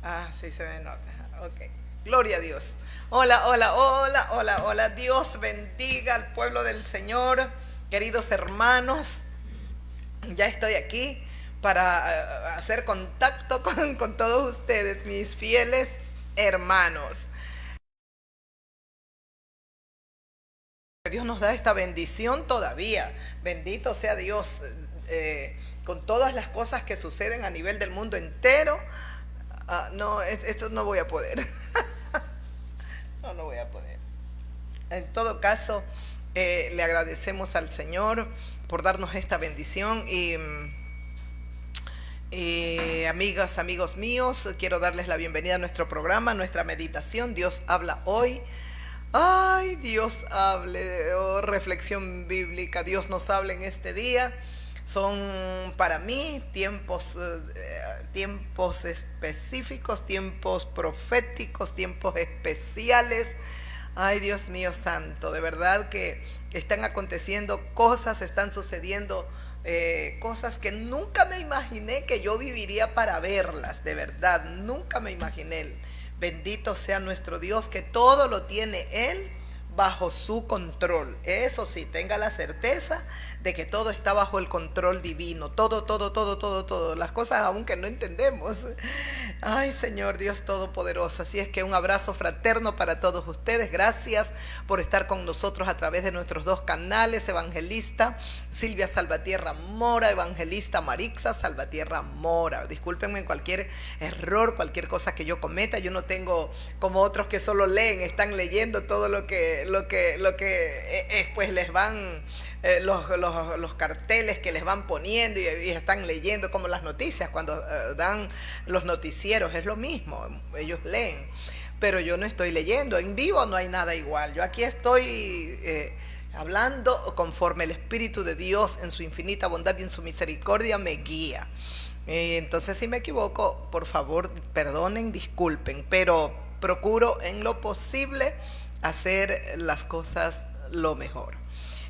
Ah, sí se me nota. Ok. Gloria a Dios. Hola, hola, hola, hola, hola. Dios bendiga al pueblo del Señor. Queridos hermanos, ya estoy aquí para hacer contacto con todos ustedes, mis fieles hermanos. Dios nos da esta bendición todavía. Bendito sea Dios. Con todas las cosas que suceden a nivel del mundo entero, no, esto no voy a poder. No, no voy a poder. En todo caso, le agradecemos al Señor por darnos esta bendición y amigas, amigos míos, quiero darles la bienvenida a nuestro programa, nuestra meditación. Dios habla hoy. Ay, Dios hable, oh, reflexión bíblica. Dios nos habla en este día. Son para mí tiempos específicos, tiempos proféticos, tiempos especiales. Ay, Dios mío santo, de verdad que están aconteciendo cosas, están sucediendo cosas que nunca me imaginé que yo viviría para verlas, de verdad, nunca me imaginé. Bendito sea nuestro Dios, que todo lo tiene Él bajo su control. Eso sí, tenga la certeza de que todo está bajo el control divino. Todo, todo, todo, todo, todo. Las cosas aún que no entendemos. Ay, Señor Dios Todopoderoso. Así es que un abrazo fraterno para todos ustedes. Gracias por estar con nosotros a través de nuestros dos canales. Evangelista Silvia Salvatierra Mora, Evangelista Marixa Salvatierra Mora. Discúlpenme cualquier error, cualquier cosa que yo cometa. Yo no tengo como otros que solo leen, están leyendo todo lo que pues les van los carteles que les van poniendo y están leyendo como las noticias cuando dan los noticieros, es lo mismo, ellos leen, pero yo no estoy leyendo, en vivo no hay nada igual, yo aquí estoy hablando conforme el Espíritu de Dios en su infinita bondad y en su misericordia me guía. Entonces si me equivoco, por favor perdonen, disculpen, pero procuro en lo posible hacer las cosas lo mejor.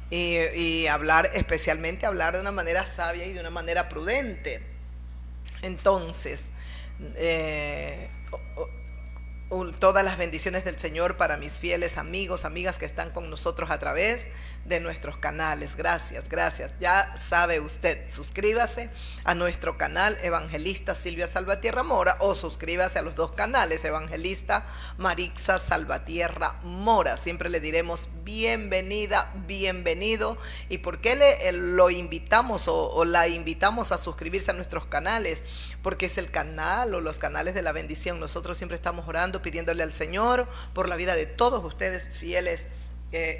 Y hablar, especialmente hablar de una manera sabia y de una manera prudente. Entonces, eh, todas las bendiciones del Señor para mis fieles amigos, amigas que están con nosotros a través de nuestros canales. Gracias, gracias. Ya sabe usted, suscríbase a nuestro canal Evangelista Silvia Salvatierra Mora o suscríbase a los dos canales Evangelista Marixa Salvatierra Mora. Siempre le diremos bienvenida, bienvenido. ¿Y por qué lo invitamos o la invitamos a suscribirse a nuestros canales? Porque es el canal o los canales de la bendición. Nosotros siempre estamos orando, pidiéndole al Señor por la vida de todos ustedes, fieles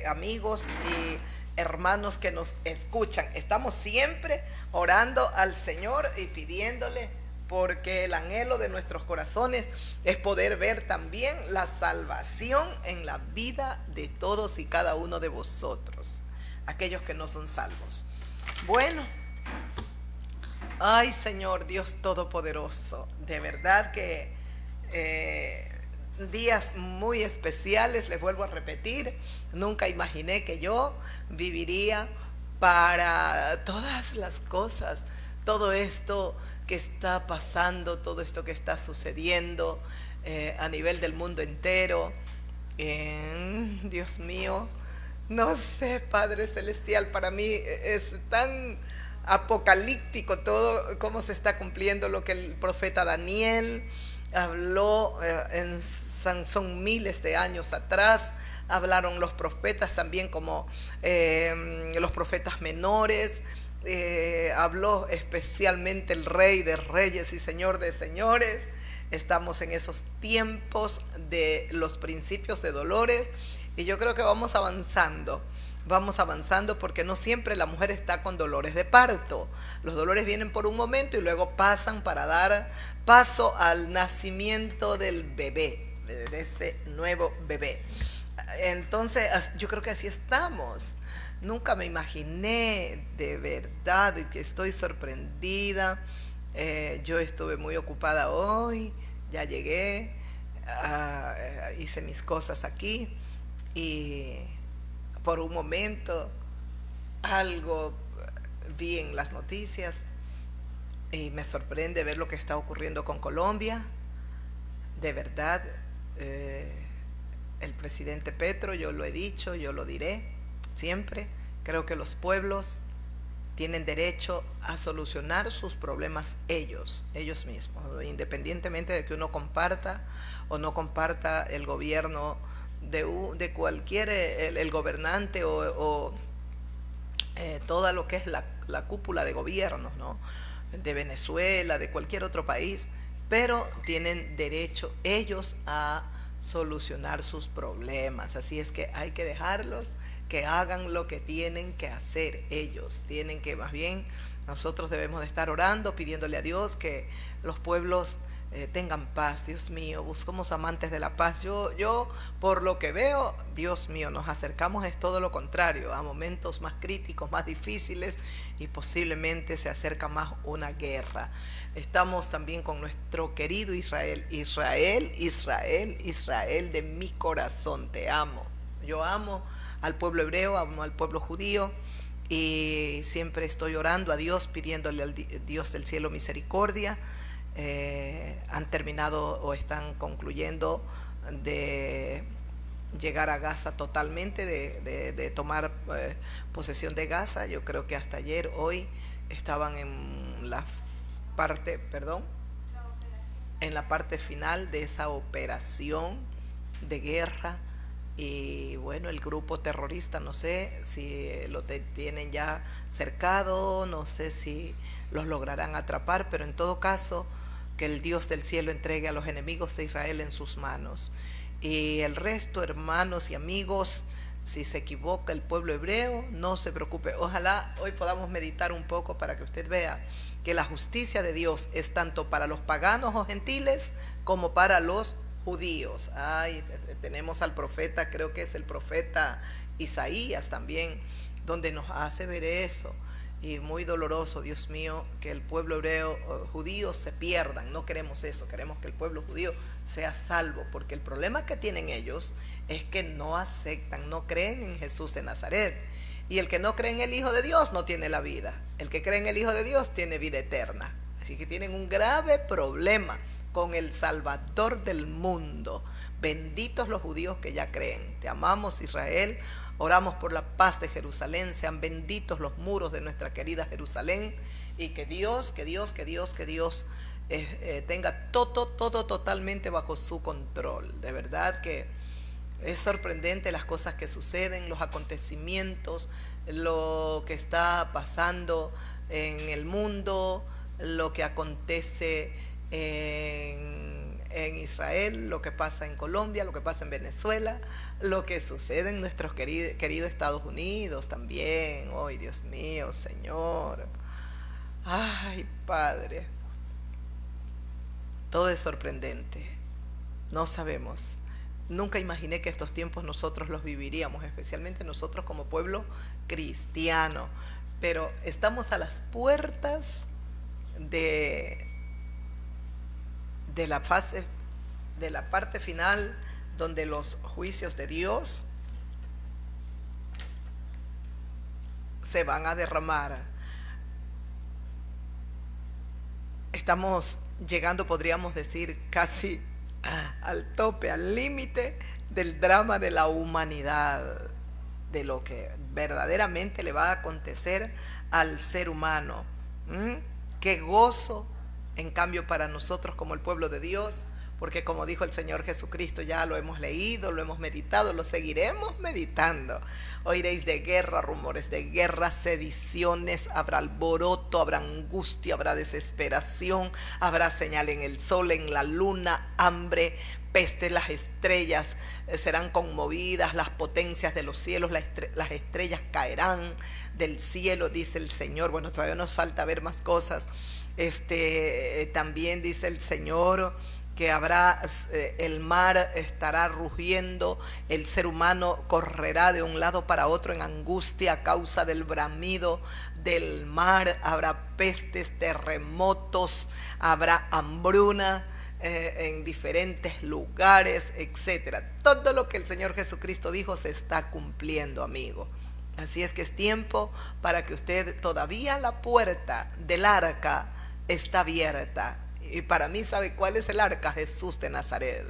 amigos y hermanos que nos escuchan. Estamos siempre orando al Señor y pidiéndole, porque el anhelo de nuestros corazones es poder ver también la salvación en la vida de todos y cada uno de vosotros, aquellos que no son salvos. Bueno, ay, Señor Dios Todopoderoso, de verdad que días muy especiales, les vuelvo a repetir, nunca imaginé que yo viviría para todas las cosas, todo esto que está pasando, todo esto que está sucediendo a nivel del mundo entero. Dios mío, no sé, Padre Celestial, para mí es tan apocalíptico todo, cómo se está cumpliendo lo que el profeta Daniel habló son miles de años atrás. Hablaron los profetas también como los profetas menores. Habló especialmente el Rey de Reyes y Señor de Señores. Estamos en esos tiempos de los principios de dolores y yo creo que vamos avanzando porque no siempre la mujer está con dolores de parto. Los dolores vienen por un momento y luego pasan para dar paso al nacimiento del bebé, de ese nuevo bebé. Entonces yo creo que así estamos. Nunca me imaginé, de verdad, que estoy sorprendida. Yo estuve muy ocupada hoy, ya llegué, hice mis cosas aquí y por un momento algo vi en las noticias y me sorprende ver lo que está ocurriendo con Colombia. de verdad, el presidente Petro, yo lo he dicho, yo lo diré siempre, creo que los pueblos tienen derecho a solucionar sus problemas ellos mismos, independientemente de que uno comparta o no comparta el gobierno de cualquier, el gobernante o toda lo que es la cúpula de gobiernos, ¿no? De Venezuela, de cualquier otro país, pero tienen derecho ellos a solucionar sus problemas. Así es que hay que dejarlos que hagan lo que tienen que hacer ellos. Tienen que, más bien, nosotros debemos de estar orando, pidiéndole a Dios que los pueblos tengan paz. Dios mío, somos amantes de la paz. Yo, por lo que veo, Dios mío, nos acercamos es todo lo contrario, a momentos más críticos, más difíciles, y posiblemente se acerca más una guerra. Estamos también con nuestro querido Israel. Israel, Israel, Israel, de mi corazón, te amo. Yo amo al pueblo hebreo, amo al pueblo judío, y siempre estoy orando a Dios, pidiéndole al Dios del cielo misericordia. Han terminado o están concluyendo de llegar a Gaza totalmente, de tomar posesión de Gaza. Yo creo que hasta ayer, hoy, estaban en la parte, en la parte final de esa operación de guerra. Y bueno, el grupo terrorista, no sé si lo tienen ya cercado, no sé si los lograrán atrapar, pero en todo caso, que el Dios del cielo entregue a los enemigos de Israel en sus manos. Y el resto, hermanos y amigos, si se equivoca el pueblo hebreo, no se preocupe. Ojalá hoy podamos meditar un poco para que usted vea que la justicia de Dios es tanto para los paganos o gentiles como para los judíos. Tenemos al profeta, creo que es el profeta Isaías también, donde nos hace ver eso. Y muy doloroso, Dios mío, que el pueblo hebreo, judío, se pierdan. No queremos eso, queremos que el pueblo judío sea salvo, porque el problema que tienen ellos es que no aceptan, no creen en Jesús de Nazaret. Y el que no cree en el Hijo de Dios no tiene la vida. El que cree en el Hijo de Dios tiene vida eterna. Así que tienen un grave problema con el Salvador del mundo. Benditos los judíos que ya creen. Te amamos, Israel. Oramos por la paz de Jerusalén. Sean benditos los muros de nuestra querida Jerusalén. Y que Dios tenga todo totalmente bajo su control. De verdad que es sorprendente las cosas que suceden, los acontecimientos, lo que está pasando en el mundo, lo que acontece en Israel, lo que pasa en Colombia, lo que pasa en Venezuela, lo que sucede en nuestros queridos Estados Unidos también. ¡Ay, Dios mío, Señor! ¡Ay, Padre! Todo es sorprendente. No sabemos. Nunca imaginé que estos tiempos nosotros los viviríamos, especialmente nosotros como pueblo cristiano. Pero estamos a las puertas de la fase, de la parte final, donde los juicios de Dios se van a derramar. Estamos llegando, podríamos decir, casi al tope, al límite del drama de la humanidad, de lo que verdaderamente le va a acontecer al ser humano. Qué gozo, en cambio, para nosotros como el pueblo de Dios, porque como dijo el Señor Jesucristo, ya lo hemos leído, lo hemos meditado, lo seguiremos meditando. Oiréis de guerra, rumores de guerra, sediciones, habrá alboroto, habrá angustia, habrá desesperación, habrá señal en el sol, en la luna, hambre, peste. Las estrellas serán conmovidas, las potencias de los cielos, las estrellas caerán del cielo, dice el Señor. Bueno, todavía nos falta ver más cosas. También dice el Señor que habrá, el mar estará rugiendo, el ser humano correrá de un lado para otro en angustia a causa del bramido del mar, habrá pestes, terremotos, habrá hambruna en diferentes lugares, etcétera. Todo lo que el Señor Jesucristo dijo se está cumpliendo, amigo. Así es que es tiempo para que usted, todavía la puerta del arca está abierta, Y para mí, ¿sabe cuál es el arca? Jesús de Nazaret.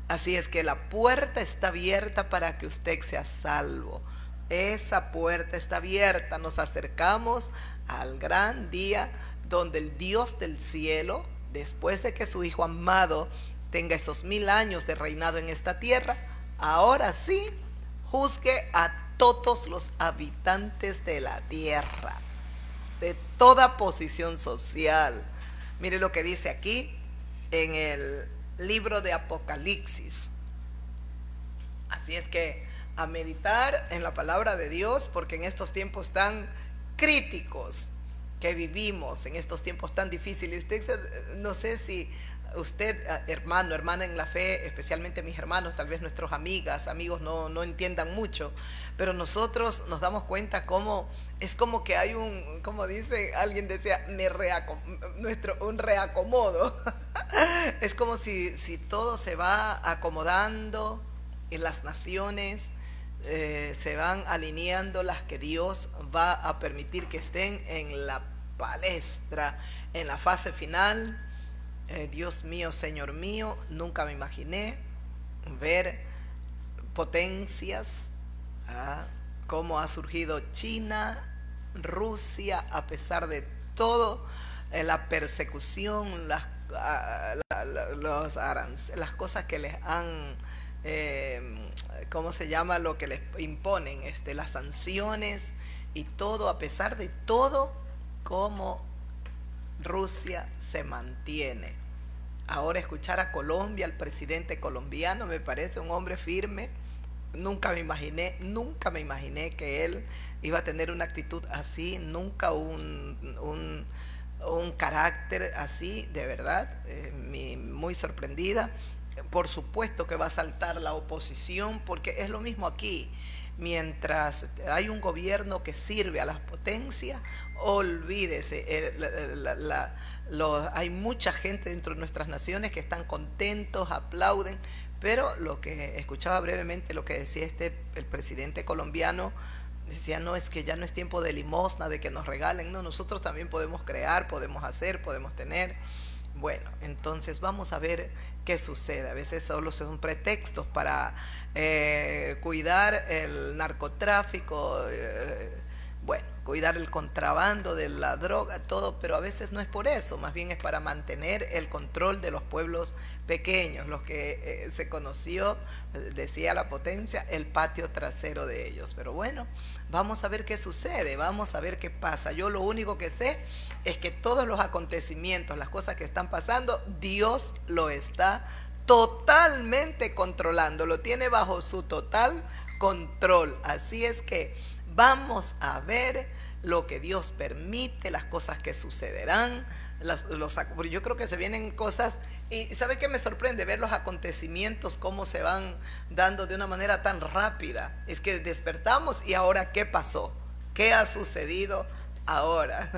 Así es que la puerta está abierta para que usted sea salvo. Esa puerta está abierta. Nos acercamos al gran día donde el Dios del cielo, después de que su Hijo amado tenga esos 1000 años de reinado en esta tierra, ahora sí juzgue a todos los habitantes de la tierra, de toda posición social. Mire lo que dice aquí en el libro de Apocalipsis. Así es que a meditar en la palabra de Dios, porque en estos tiempos tan críticos que vivimos, en estos tiempos tan difíciles, no sé si usted, hermano, hermana en la fe, especialmente mis hermanos, tal vez nuestros amigos no entiendan mucho, pero nosotros nos damos cuenta cómo es como que hay como dice, alguien decía, un reacomodo. Es como si todo se va acomodando en las naciones, se van alineando las que Dios va a permitir que estén en la palestra, en la fase final. Dios mío, Señor mío, nunca me imaginé ver potencias, cómo ha surgido China, Rusia, a pesar de todo, la persecución, las cosas que les han, ¿cómo se llama? Lo que les imponen, las sanciones y todo, a pesar de todo, cómo Rusia se mantiene. Ahora escuchar a Colombia, al presidente colombiano, me parece un hombre firme. Nunca me imaginé que él iba a tener una actitud así, nunca un carácter así, de verdad, muy sorprendida. Por supuesto que va a saltar la oposición, porque es lo mismo aquí. Mientras hay un gobierno que sirve a las potencias, olvídese, hay mucha gente dentro de nuestras naciones que están contentos, aplauden, pero lo que escuchaba brevemente, lo que decía el presidente colombiano, decía, no, es que ya no es tiempo de limosna, de que nos regalen, no, nosotros también podemos crear, podemos hacer, podemos tener. Bueno, entonces vamos a ver qué sucede. A veces solo son pretextos para cuidar el narcotráfico, bueno, cuidar el contrabando de la droga, todo, pero a veces no es por eso, más bien es para mantener el control de los pueblos pequeños, los que se conoció, decía la potencia, el patio trasero de ellos. Pero bueno, vamos a ver qué sucede, vamos a ver qué pasa. Yo lo único que sé es que todos los acontecimientos, las cosas que están pasando, Dios lo está totalmente controlando, lo tiene bajo su total control. Así es que vamos a ver lo que Dios permite, las cosas que sucederán. Yo creo que se vienen cosas, y ¿sabe qué me sorprende? Ver los acontecimientos, cómo se van dando de una manera tan rápida. Es que despertamos y ahora ¿qué pasó? ¿Qué ha sucedido ahora?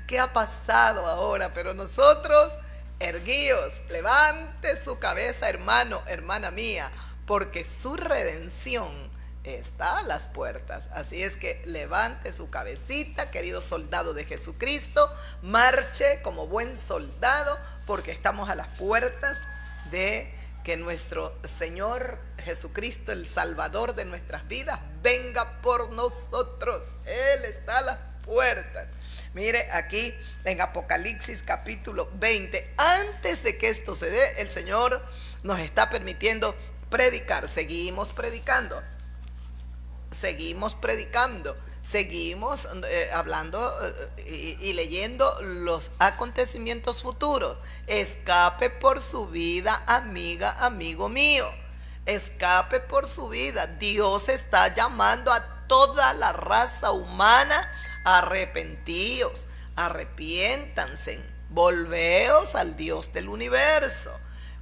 ¿Qué ha pasado ahora? Pero nosotros, erguíos, levante su cabeza, hermano, hermana mía, porque su redención está a las puertas. Así es que levante su cabecita, querido soldado de Jesucristo, marche como buen soldado, porque estamos a las puertas de que nuestro Señor Jesucristo, el Salvador de nuestras vidas, venga por nosotros. Él está a las puertas. Mire aquí en Apocalipsis capítulo 20, antes de que esto se dé, el Señor nos está permitiendo predicar. Seguimos predicando, seguimos hablando y leyendo los acontecimientos futuros. Escape por su vida, amiga, amigo mío. Escape por su vida. Dios está llamando a toda la raza humana. Arrepentíos, arrepiéntanse, volveos al Dios del universo.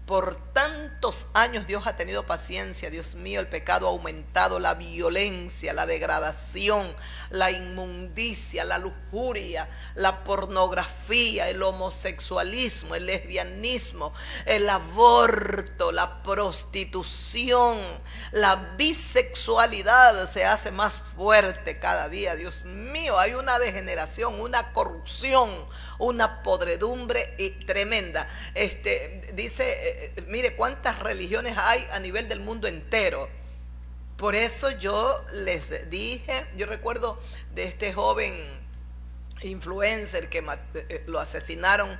Por tantos años Dios ha tenido paciencia. Dios mío, el pecado ha aumentado, la violencia, la degradación, la inmundicia, la lujuria, la pornografía, el homosexualismo, el lesbianismo, el aborto, la prostitución, la bisexualidad se hace más fuerte cada día. Dios mío, hay una degeneración, una corrupción, una podredumbre tremenda. Dice, mire cuántas religiones hay a nivel del mundo entero. Por eso yo les dije, yo recuerdo de este joven influencer que lo asesinaron,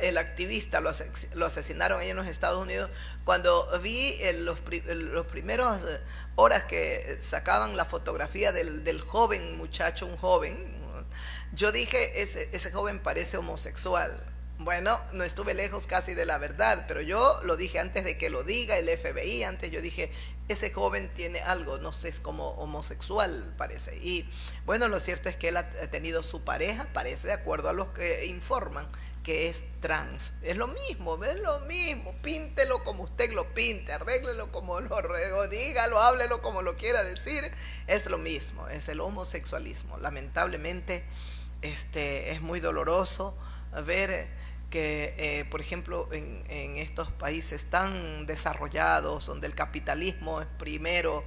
el activista lo asesinaron ahí en los Estados Unidos. Cuando vi los primeros horas que sacaban la fotografía del joven muchacho, un joven, yo dije, ese joven parece homosexual. Bueno, no estuve lejos casi de la verdad, pero yo lo dije antes de que lo diga el FBI. Antes yo dije, ese joven tiene algo, no sé, es como homosexual parece. Y bueno, lo cierto es que él ha tenido su pareja, parece, de acuerdo a los que informan, que es trans. Es lo mismo, píntelo como usted lo pinte, arréglelo como lo arregló, dígalo, háblelo como lo quiera decir. Es lo mismo, es el homosexualismo. Lamentablemente, es muy doloroso ver que, por ejemplo, en estos países tan desarrollados, donde el capitalismo es primero,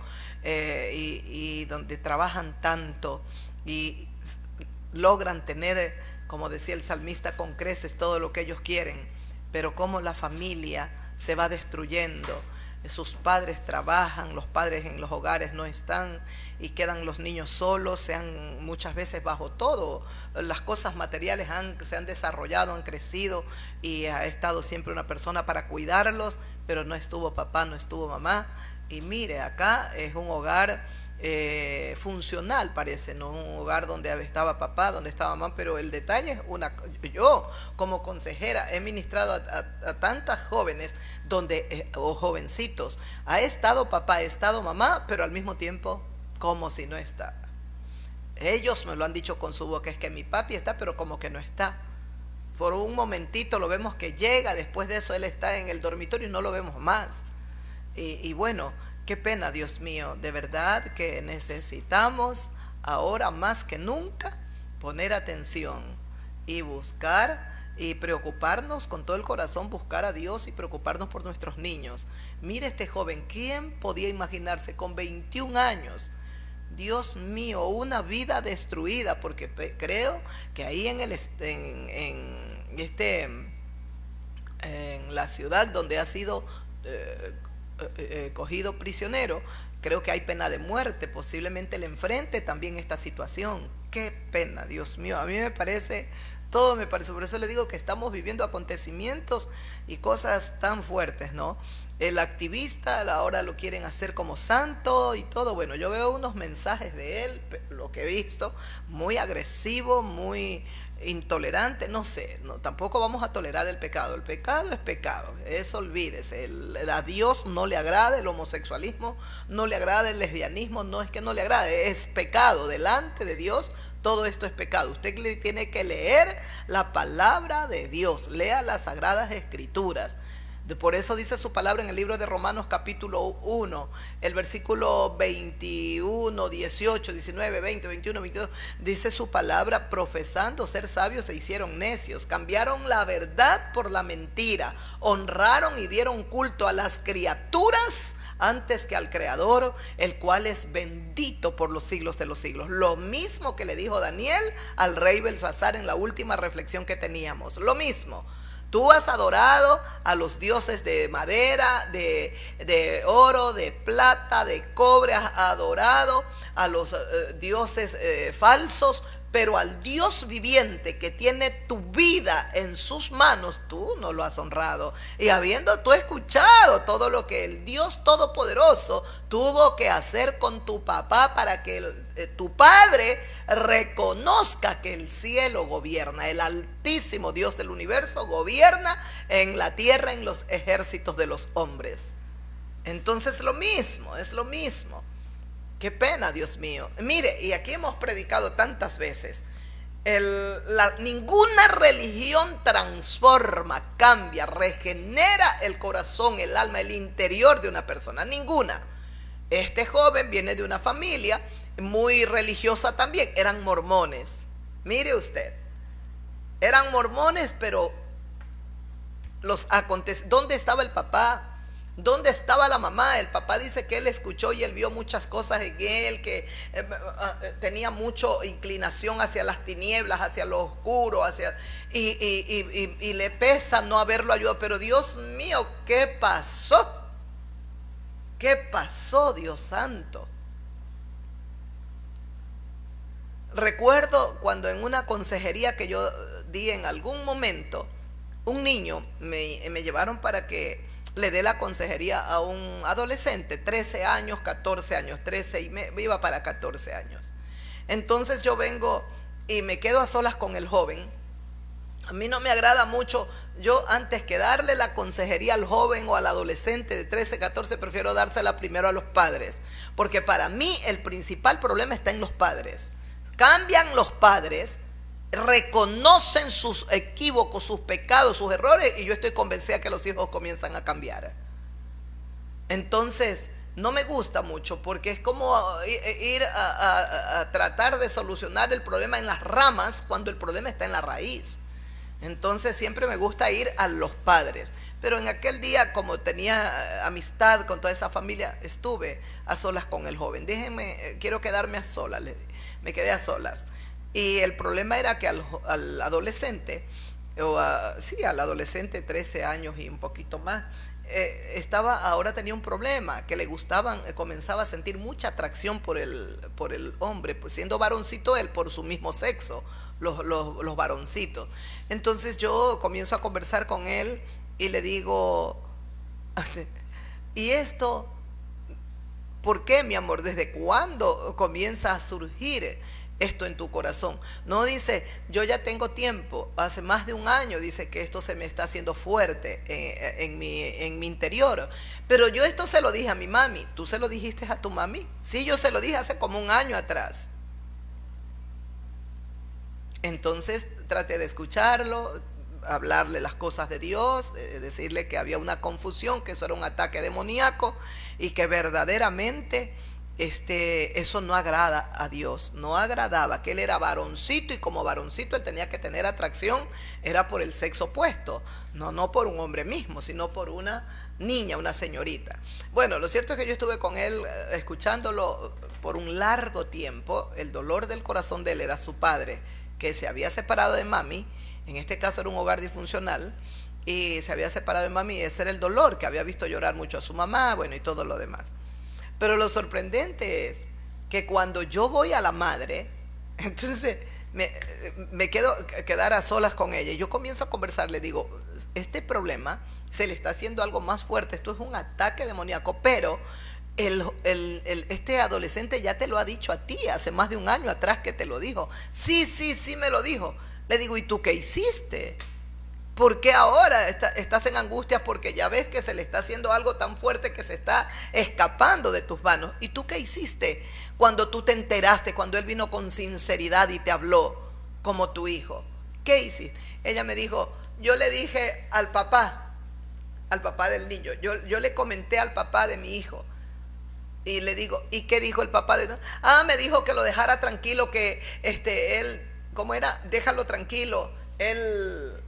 y donde trabajan tanto y logran tener, como decía el salmista, con creces todo lo que ellos quieren, pero cómo la familia se va destruyendo. Sus padres trabajan, los padres en los hogares no están y quedan los niños solos, muchas veces bajo todo. Las cosas materiales se han desarrollado, han crecido y ha estado siempre una persona para cuidarlos, pero no estuvo papá, no estuvo mamá. Y mire, acá es un hogar funcional, parece, no un hogar donde estaba papá, donde estaba mamá, pero el detalle es yo como consejera he ministrado a tantas jóvenes o jovencitos, ha estado papá, ha estado mamá, pero al mismo tiempo como si no está. Ellos me lo han dicho con su boca, es que mi papi está, pero como que no está. Por un momentito lo vemos que llega, después de eso él está en el dormitorio y no lo vemos más. Y bueno, qué pena, Dios mío, de verdad que necesitamos ahora más que nunca poner atención y buscar y preocuparnos con todo el corazón, buscar a Dios y preocuparnos por nuestros niños. Mire este joven, ¿quién podía imaginarse con 21 años? Dios mío, una vida destruida, porque creo que ahí en la ciudad donde ha sido cogido prisionero, creo que hay pena de muerte, posiblemente le enfrente también esta situación. Qué pena, Dios mío, a mí me parece, todo me parece, por eso le digo que estamos viviendo acontecimientos y cosas tan fuertes, ¿no? El activista ahora lo quieren hacer como santo y todo. Bueno, yo veo unos mensajes de él, lo que he visto, muy agresivo, muy intolerante, no sé, no, tampoco vamos a tolerar el pecado es pecado, eso olvídese, a Dios no le agrada el homosexualismo, no le agrada el lesbianismo, no es que no le agrade, es pecado, delante de Dios todo esto es pecado. Usted tiene que leer la palabra de Dios, lea las Sagradas Escrituras. Por eso dice su palabra en el libro de Romanos capítulo 1, el versículo 21, 18, 19, 20, 21, 22, dice su palabra, profesando ser sabios se hicieron necios, cambiaron la verdad por la mentira, honraron y dieron culto a las criaturas antes que al Creador, el cual es bendito por los siglos de los siglos. Lo mismo que le dijo Daniel al rey Belsasar en la última reflexión que teníamos, lo mismo. Tú has adorado a los dioses de madera, de oro, de plata, de cobre, has adorado a los dioses falsos, pero al Dios viviente que tiene tu vida en sus manos, tú no lo has honrado. Y habiendo tú escuchado todo lo que el Dios Todopoderoso tuvo que hacer con tu papá para que tu padre reconozca que el cielo gobierna, el altísimo Dios del universo gobierna en la tierra, en los ejércitos de los hombres. Entonces es lo mismo. Qué pena, Dios mío. Mire, y aquí hemos predicado tantas veces. Ninguna religión transforma, cambia, regenera el corazón, el alma, el interior de una persona. Ninguna. Este joven viene de una familia muy religiosa también. Eran mormones. Mire usted. Eran mormones, pero ¿dónde estaba el papá? ¿Dónde estaba la mamá? El papá dice que él escuchó y él vio muchas cosas en él, que tenía mucha inclinación hacia las tinieblas, hacia lo oscuro, y le pesa no haberlo ayudado. Pero Dios mío, ¿qué pasó? ¿Qué pasó, Dios santo? Recuerdo cuando en una consejería que yo di en algún momento, un niño me llevaron para que le dé la consejería a un adolescente, 13 años, 14 años, 13 y iba para 14 años. Entonces yo vengo y me quedo a solas con el joven. A mí no me agrada mucho, yo antes que darle la consejería al joven o al adolescente de 13, 14, prefiero dársela primero a los padres, porque para mí el principal problema está en los padres. Cambian los padres, reconocen sus equívocos, sus pecados, sus errores, y yo estoy convencida que los hijos comienzan a cambiar. Entonces, no me gusta mucho, porque es como ir a tratar de solucionar el problema en las ramas cuando el problema está en la raíz. Entonces siempre me gusta ir a los padres. Pero en aquel día, como tenía amistad con toda esa familia, estuve a solas con el joven. Quiero quedarme a solas. Me quedé a solas. Y el problema era que al adolescente, al adolescente 13 años y un poquito más, ahora tenía un problema, que le gustaban, comenzaba a sentir mucha atracción por el hombre, pues siendo varoncito él, por su mismo sexo, los varoncitos. Entonces yo comienzo a conversar con él y le digo, ¿y esto por qué, mi amor? ¿Desde cuándo comienza a surgir esto en tu corazón? No, dice, yo ya tengo tiempo, hace más de un año, dice que esto se me está haciendo fuerte en mi interior. Pero yo esto se lo dije a mi mami. ¿Tú se lo dijiste a tu mami? Sí, yo se lo dije hace como un año atrás. Entonces traté de escucharlo, hablarle las cosas de Dios, decirle que había una confusión, que eso era un ataque demoníaco y que verdaderamente eso no agrada a Dios, no agradaba, que él era varoncito y como varoncito él tenía que tener atracción, era por el sexo opuesto, no por un hombre mismo, sino por una niña, una señorita. Bueno, lo cierto es que yo estuve con él escuchándolo por un largo tiempo. El dolor del corazón de él era su padre, que se había separado de mami. En este caso era un hogar disfuncional y se había separado de mami, y ese era el dolor, que había visto llorar mucho a su mamá, bueno, y todo lo demás. Pero lo sorprendente es que cuando yo voy a la madre, entonces me quedar a solas con ella y yo comienzo a conversar, le digo, este problema se le está haciendo algo más fuerte, esto es un ataque demoníaco, pero este adolescente ya te lo ha dicho a ti, hace más de un año atrás que te lo dijo. Sí, me lo dijo. Le digo, ¿y tú qué hiciste? ¿Por qué ahora estás en angustia? Porque ya ves que se le está haciendo algo tan fuerte que se está escapando de tus manos. ¿Y tú qué hiciste cuando tú te enteraste, cuando él vino con sinceridad y te habló como tu hijo? ¿Qué hiciste? Ella me dijo, yo le dije al papá del niño, yo le comenté al papá de mi hijo. Y le digo, ¿y qué dijo el papá de? Me dijo que lo dejara tranquilo, que él, ¿cómo era? Déjalo tranquilo, él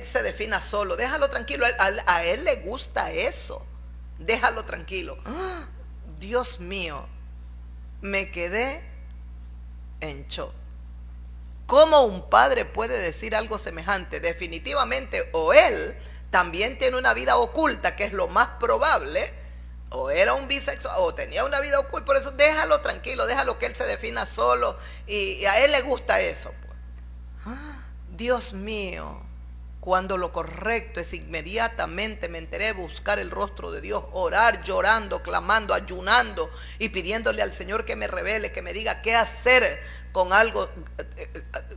se defina solo, déjalo tranquilo, a él le gusta eso, déjalo tranquilo. Dios mío, me quedé en shock. ¿Cómo un padre puede decir algo semejante? Definitivamente, o él también tiene una vida oculta, que es lo más probable, o era un bisexual, o tenía una vida oculta. Por eso déjalo tranquilo, déjalo que él se defina solo, y a él le gusta eso, pues. Dios mío, cuando lo correcto es inmediatamente me enteré de buscar el rostro de Dios, orar, llorando, clamando, ayunando y pidiéndole al Señor que me revele, que me diga qué hacer con algo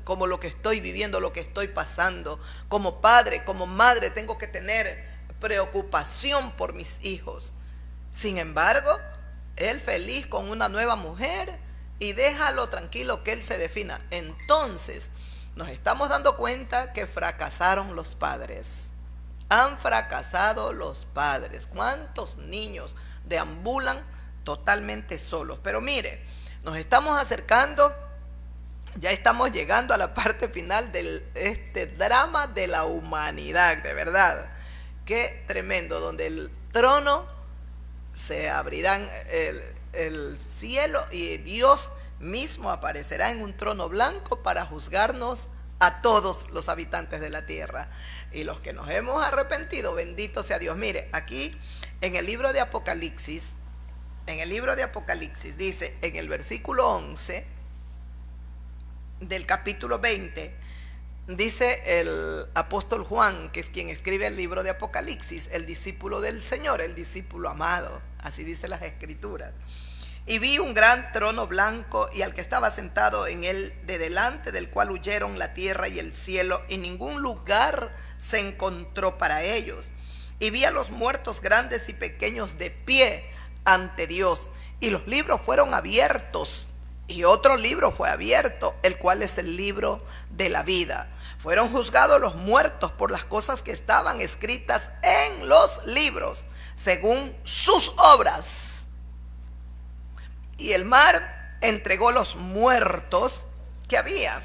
como lo que estoy viviendo, lo que estoy pasando. Como padre, como madre, tengo que tener preocupación por mis hijos. Sin embargo, él feliz con una nueva mujer, y déjalo tranquilo que Él se defina. Entonces nos estamos dando cuenta que fracasaron los padres. Han fracasado los padres. ¿Cuántos niños deambulan totalmente solos? Pero mire, nos estamos acercando, ya estamos llegando a la parte final de este drama de la humanidad, de verdad. Qué tremendo, donde el trono se abrirán el cielo y Dios mismo aparecerá en un trono blanco para juzgarnos a todos los habitantes de la tierra. Y los que nos hemos arrepentido, bendito sea Dios. Mire, aquí en el libro de Apocalipsis, dice en el versículo 11 del capítulo 20, dice el apóstol Juan, que es quien escribe el libro de Apocalipsis, el discípulo del Señor, el discípulo amado, así dice las escrituras. Y vi un gran trono blanco y al que estaba sentado en él, de delante del cual huyeron la tierra y el cielo, y ningún lugar se encontró para ellos. Y vi a los muertos grandes y pequeños de pie ante Dios, y los libros fueron abiertos, y otro libro fue abierto, el cual es el libro de la vida. Fueron juzgados los muertos por las cosas que estaban escritas en los libros, según sus obras. Y el mar entregó los muertos que había.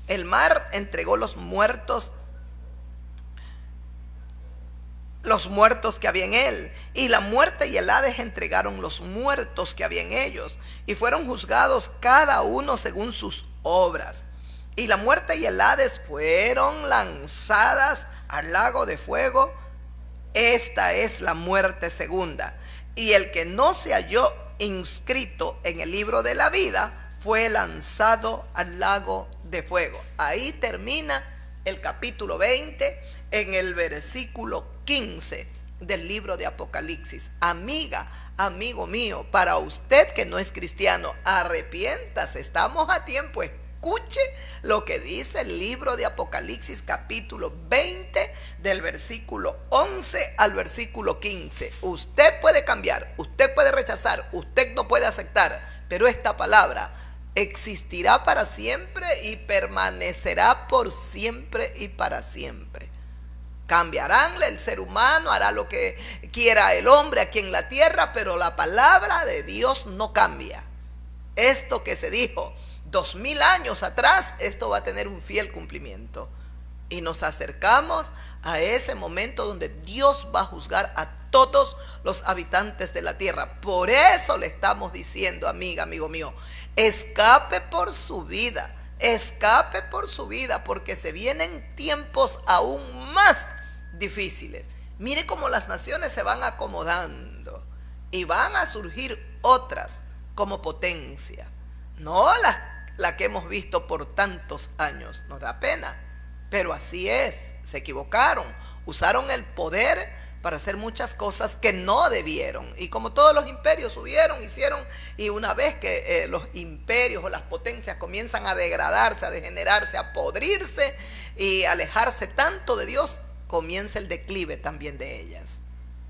El mar entregó los muertos que había en él. Y la muerte y el Hades entregaron los muertos que había en ellos. Y fueron juzgados cada uno según sus obras. Y la muerte y el Hades fueron lanzadas al lago de fuego. Esta es la muerte segunda. Y el que no se halló inscrito en el libro de la vida fue lanzado al lago de fuego. Ahí termina el capítulo 20 en el versículo 15 del libro de Apocalipsis. Amiga, amigo mío, para usted que no es cristiano, arrepiéntase, estamos a tiempo. Escuche lo que dice el libro de Apocalipsis capítulo 20 del versículo 11 al versículo 15. Usted puede cambiar, usted puede rechazar, usted no puede aceptar, pero esta palabra existirá para siempre y permanecerá por siempre y para siempre. Cambiarán el ser humano, hará lo que quiera el hombre aquí en la tierra, pero la palabra de Dios no cambia. Esto que se dijo 2000 años atrás, esto va a tener un fiel cumplimiento. Y nos acercamos a ese momento donde Dios va a juzgar a todos los habitantes de la tierra. Por eso le estamos diciendo, amiga, amigo mío, escape por su vida, porque se vienen tiempos aún más difíciles. Mire cómo las naciones se van acomodando y van a surgir otras como potencia. No la que hemos visto por tantos años. Nos da pena, pero así es. Se equivocaron, usaron el poder para hacer muchas cosas que no debieron. Y como todos los imperios subieron, hicieron, y una vez que los imperios o las potencias comienzan a degradarse, a degenerarse, a podrirse y alejarse tanto de Dios, comienza el declive también de ellas.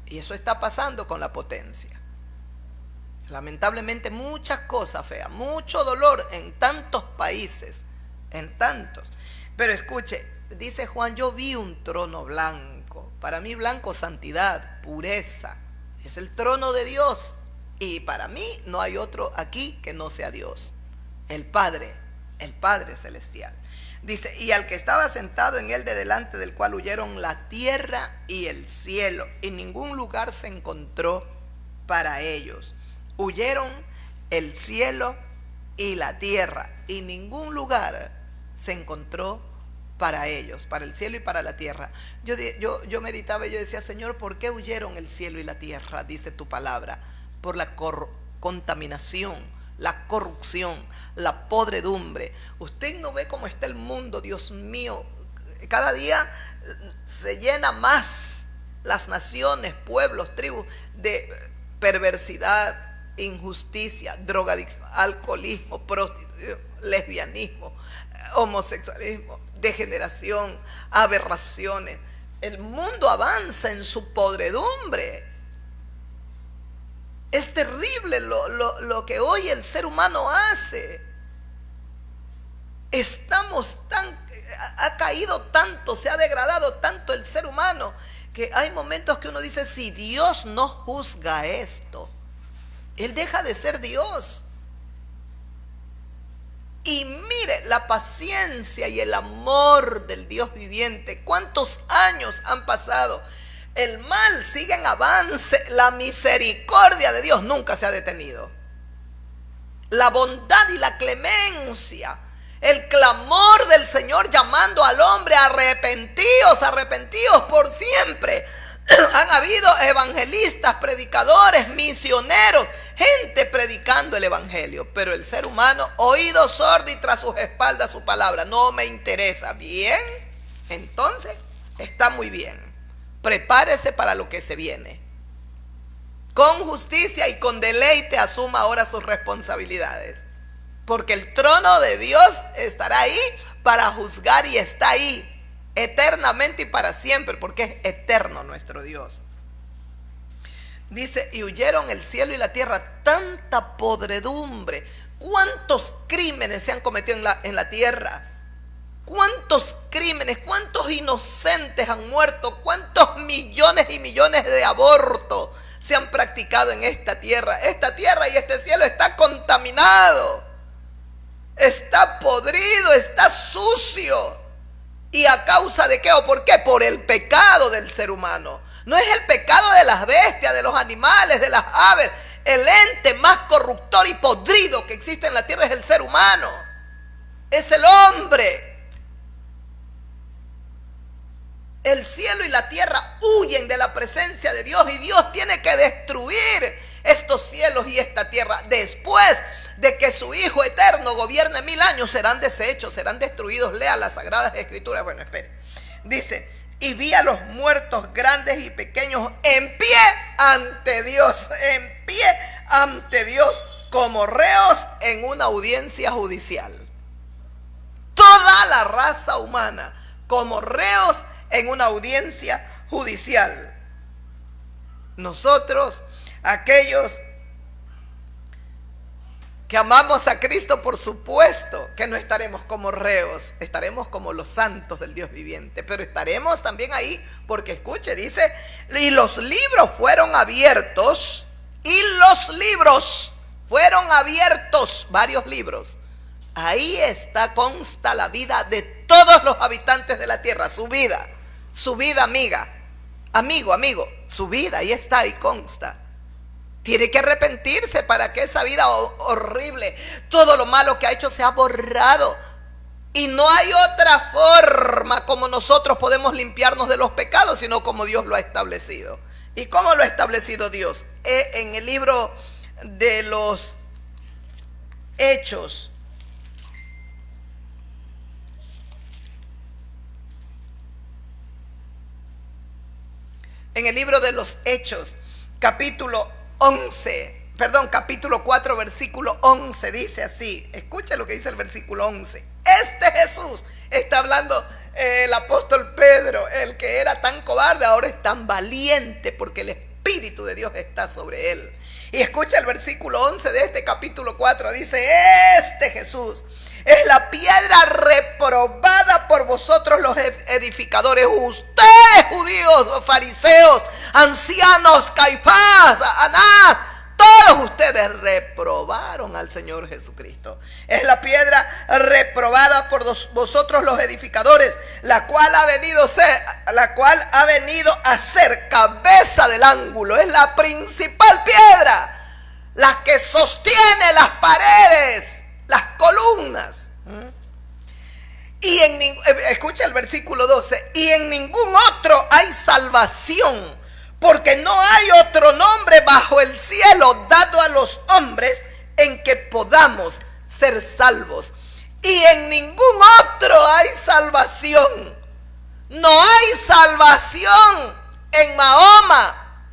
Y eso está pasando con la potencia. Lamentablemente muchas cosas feas, mucho dolor en tantos países, en tantos. Pero escuche, dice Juan, yo vi un trono blanco. Para mí blanco, santidad, pureza. Es el trono de Dios. Y para mí no hay otro aquí que no sea Dios. El Padre celestial. Dice, y al que estaba sentado en él, de delante del cual huyeron la tierra y el cielo, y ningún lugar se encontró para ellos. Huyeron el cielo y la tierra, y ningún lugar se encontró para ellos, para el cielo y para la tierra. Yo meditaba y yo decía, Señor, ¿por qué huyeron el cielo y la tierra? Dice tu palabra, por la contaminación, la corrupción, la podredumbre. Usted no ve cómo está el mundo, Dios mío. Cada día se llena más las naciones, pueblos, tribus de perversidad, injusticia, drogadicción, alcoholismo, prostitución, lesbianismo, homosexualismo, degeneración, aberraciones. El mundo avanza en su podredumbre. Es terrible lo que hoy el ser humano hace. Ha caído tanto, se ha degradado tanto el ser humano, que hay momentos que uno dice, si Dios no juzga esto, Él deja de ser Dios. Y mire la paciencia y el amor del Dios viviente. ¿Cuántos años han pasado? El mal sigue en avance. La misericordia de Dios nunca se ha detenido. La bondad y la clemencia. El clamor del Señor llamando al hombre, arrepentíos, arrepentíos por siempre. Han habido evangelistas, predicadores, misioneros, gente predicando el evangelio, pero el ser humano, oído sordo y tras sus espaldas su palabra, no me interesa. Bien, entonces está muy bien. Prepárese para lo que se viene. Con justicia y con deleite asuma ahora sus responsabilidades, porque el trono de Dios estará ahí para juzgar y está ahí eternamente y para siempre, porque es eterno nuestro Dios. Dice, y huyeron el cielo y la tierra, tanta podredumbre. ¿Cuántos crímenes se han cometido en la tierra? ¿Cuántos crímenes? ¿Cuántos inocentes han muerto? ¿Cuántos millones y millones de abortos se han practicado en esta tierra? Esta tierra y este cielo está contaminado, está podrido, está sucio. ¿Y a causa de qué o por qué? Por el pecado del ser humano. No es el pecado de las bestias, de los animales, de las aves. El ente más corruptor y podrido que existe en la tierra es el ser humano. Es el hombre. El cielo y la tierra huyen de la presencia de Dios y Dios tiene que destruir estos cielos y esta tierra. Después de que su Hijo eterno gobierne 1000 años, serán deshechos, serán destruidos. Lea las Sagradas Escrituras. Bueno, espere. Dice, y vi a los muertos grandes y pequeños en pie ante Dios, en pie ante Dios, como reos en una audiencia judicial. Toda la raza humana como reos en una audiencia judicial. Nosotros, aquellos que amamos a Cristo, por supuesto que no estaremos como reos, estaremos como los santos del Dios viviente, pero estaremos también ahí, porque escuche, dice, y los libros fueron abiertos, varios libros. Ahí consta la vida de todos los habitantes de la tierra, su vida, amigo, su vida, ahí está, ahí consta. Tiene que arrepentirse para que esa vida horrible, todo lo malo que ha hecho, sea borrado. Y no hay otra forma como nosotros podemos limpiarnos de los pecados, sino como Dios lo ha establecido. ¿Y cómo lo ha establecido Dios? En el libro de los Hechos, capítulo 4, versículo 11, dice así. Escucha lo que dice el versículo 11. Este Jesús, está hablando el apóstol Pedro, el que era tan cobarde, ahora es tan valiente porque el Espíritu de Dios está sobre él. Y escucha el versículo 11 de este capítulo 4, dice, este Jesús es la piedra reprobada por vosotros los edificadores. Ustedes, judíos, fariseos, ancianos, Caifás, Anás, todos ustedes reprobaron al Señor Jesucristo. Es la piedra reprobada por vosotros los edificadores, la cual ha venido a ser cabeza del ángulo. Es la principal piedra, la que sostiene las paredes, las columnas. Y escucha el versículo 12. Y en ningún otro hay salvación, porque no hay otro nombre bajo el cielo dado a los hombres en que podamos ser salvos. Y en ningún otro hay salvación. No hay salvación en Mahoma.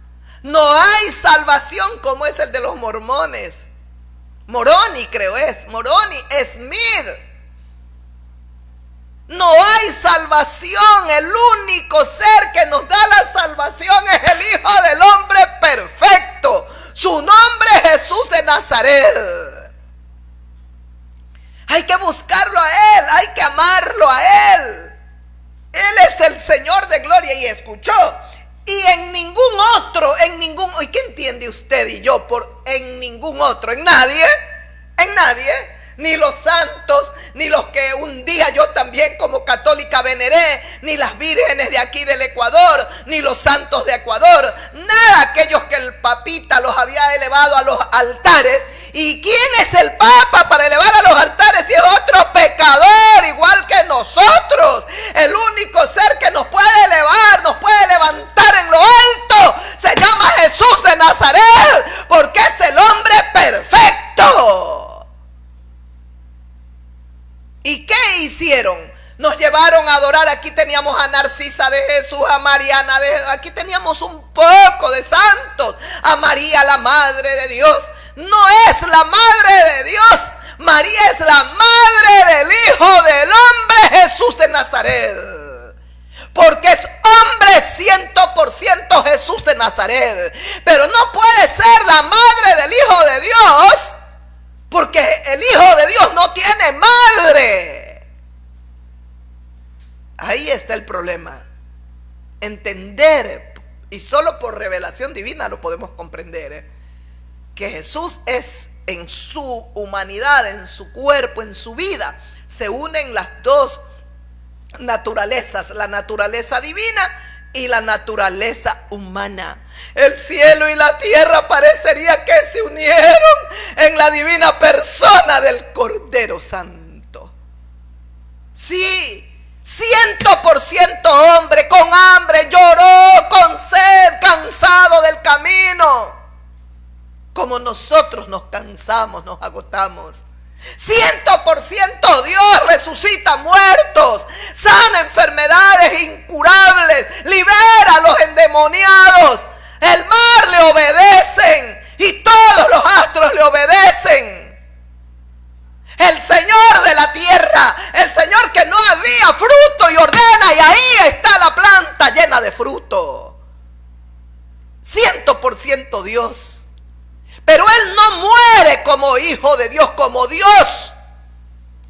No hay salvación como es el de los mormones. Moroni, creo es. Moroni, Smith. No hay salvación. El único ser que nos da la salvación es el Hijo del Hombre perfecto. Su nombre es Jesús de Nazaret. Hay que buscarlo a Él, hay que amarlo a Él. Él es el Señor de gloria. Y escuchó, y en ningún otro, ¿y qué entiende usted y yo por en ningún otro? En nadie, ni los santos, ni los que un día yo también como católica veneré, ni las vírgenes de aquí del Ecuador, ni los santos de Ecuador, nada, aquellos que el papita los había elevado a los altares. ¿Y quién es el Papa para elevar a los altares si es otro pecador igual que nosotros? El único ser que nos puede elevar, nos puede levantar en lo alto, se llama Jesús de Nazaret, porque es el hombre perfecto. ¿Y qué hicieron? Nos llevaron a adorar. Aquí teníamos a Narcisa de Jesús, a Mariana de Jesús. Aquí teníamos un poco de santos. A María, la Madre de Dios. No es la Madre de Dios. María es la Madre del Hijo del Hombre, Jesús de Nazaret. Porque es hombre 100% Jesús de Nazaret. Pero no puede ser la Madre del Hijo de Dios, porque el Hijo de Dios no tiene madre. Ahí está el problema. Entender, y solo por revelación divina lo podemos comprender, que Jesús es en su humanidad, en su cuerpo, en su vida, se unen las dos naturalezas, la naturaleza divina y la naturaleza humana. El cielo y la tierra parecería que se unieron en la divina persona del Cordero Santo. Sí, 100% hombre, con hambre, lloró, con sed, cansado del camino, como nosotros nos cansamos, nos agotamos. 100% Dios resucita muertos, sana enfermedades incurables, libera a los endemoniados. El mar le obedecen y todos los astros le obedecen. El Señor de la tierra, el Señor que no había fruto y ordena, y ahí está la planta llena de fruto. 100% Dios. Pero Él no muere como Hijo de Dios, como Dios.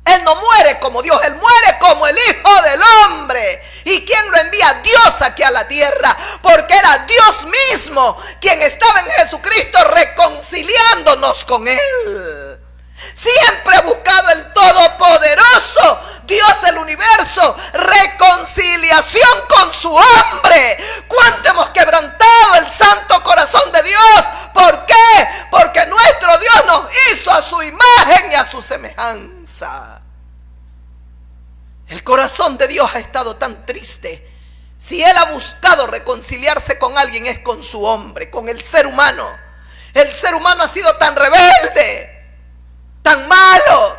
Él no muere como Dios, Él muere como el Hijo del Hombre. ¿Y quién lo envía? Dios aquí a la tierra, porque era Dios mismo quien estaba en Jesucristo reconciliándonos con Él. Siempre ha buscado el Todopoderoso, Dios del universo, reconciliación con su hombre. ¿Cuánto hemos quebrantado el santo corazón de Dios? ¿Por qué? Porque nuestro Dios nos hizo a su imagen y a su semejanza. El corazón de Dios ha estado tan triste. Si Él ha buscado reconciliarse con alguien, es con su hombre, con el ser humano. El ser humano ha sido tan rebelde, tan malo,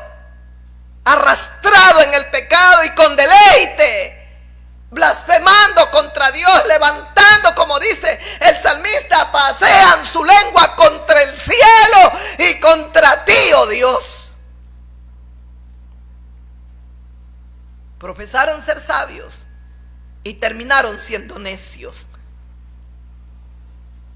arrastrado en el pecado y con deleite, blasfemando contra Dios, levantando, como dice el salmista, pasean su lengua contra el cielo y contra ti, oh Dios. Profesaron ser sabios y terminaron siendo necios,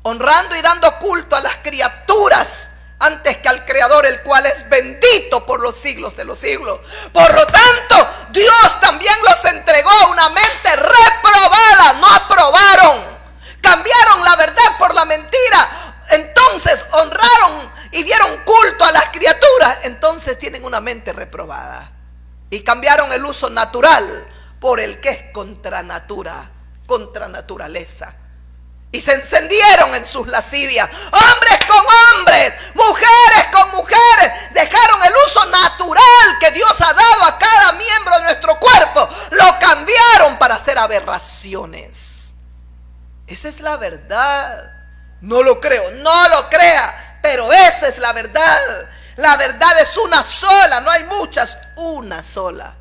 honrando y dando culto a las criaturas antes que al Creador, el cual es bendito por los siglos de los siglos. Por lo tanto, Dios también los entregó a una mente reprobada. No aprobaron, cambiaron la verdad por la mentira. Entonces honraron y dieron culto a las criaturas. Entonces tienen una mente reprobada y cambiaron el uso natural por el que es contra natura, contra naturaleza. Y se encendieron en sus lascivias, hombres con hombres, mujeres con mujeres. Dejaron el uso natural que Dios ha dado a cada miembro de nuestro cuerpo, lo cambiaron para hacer aberraciones. Esa es la verdad. No lo creo, no lo crea, pero esa es la verdad. La verdad es una sola, no hay muchas, una sola.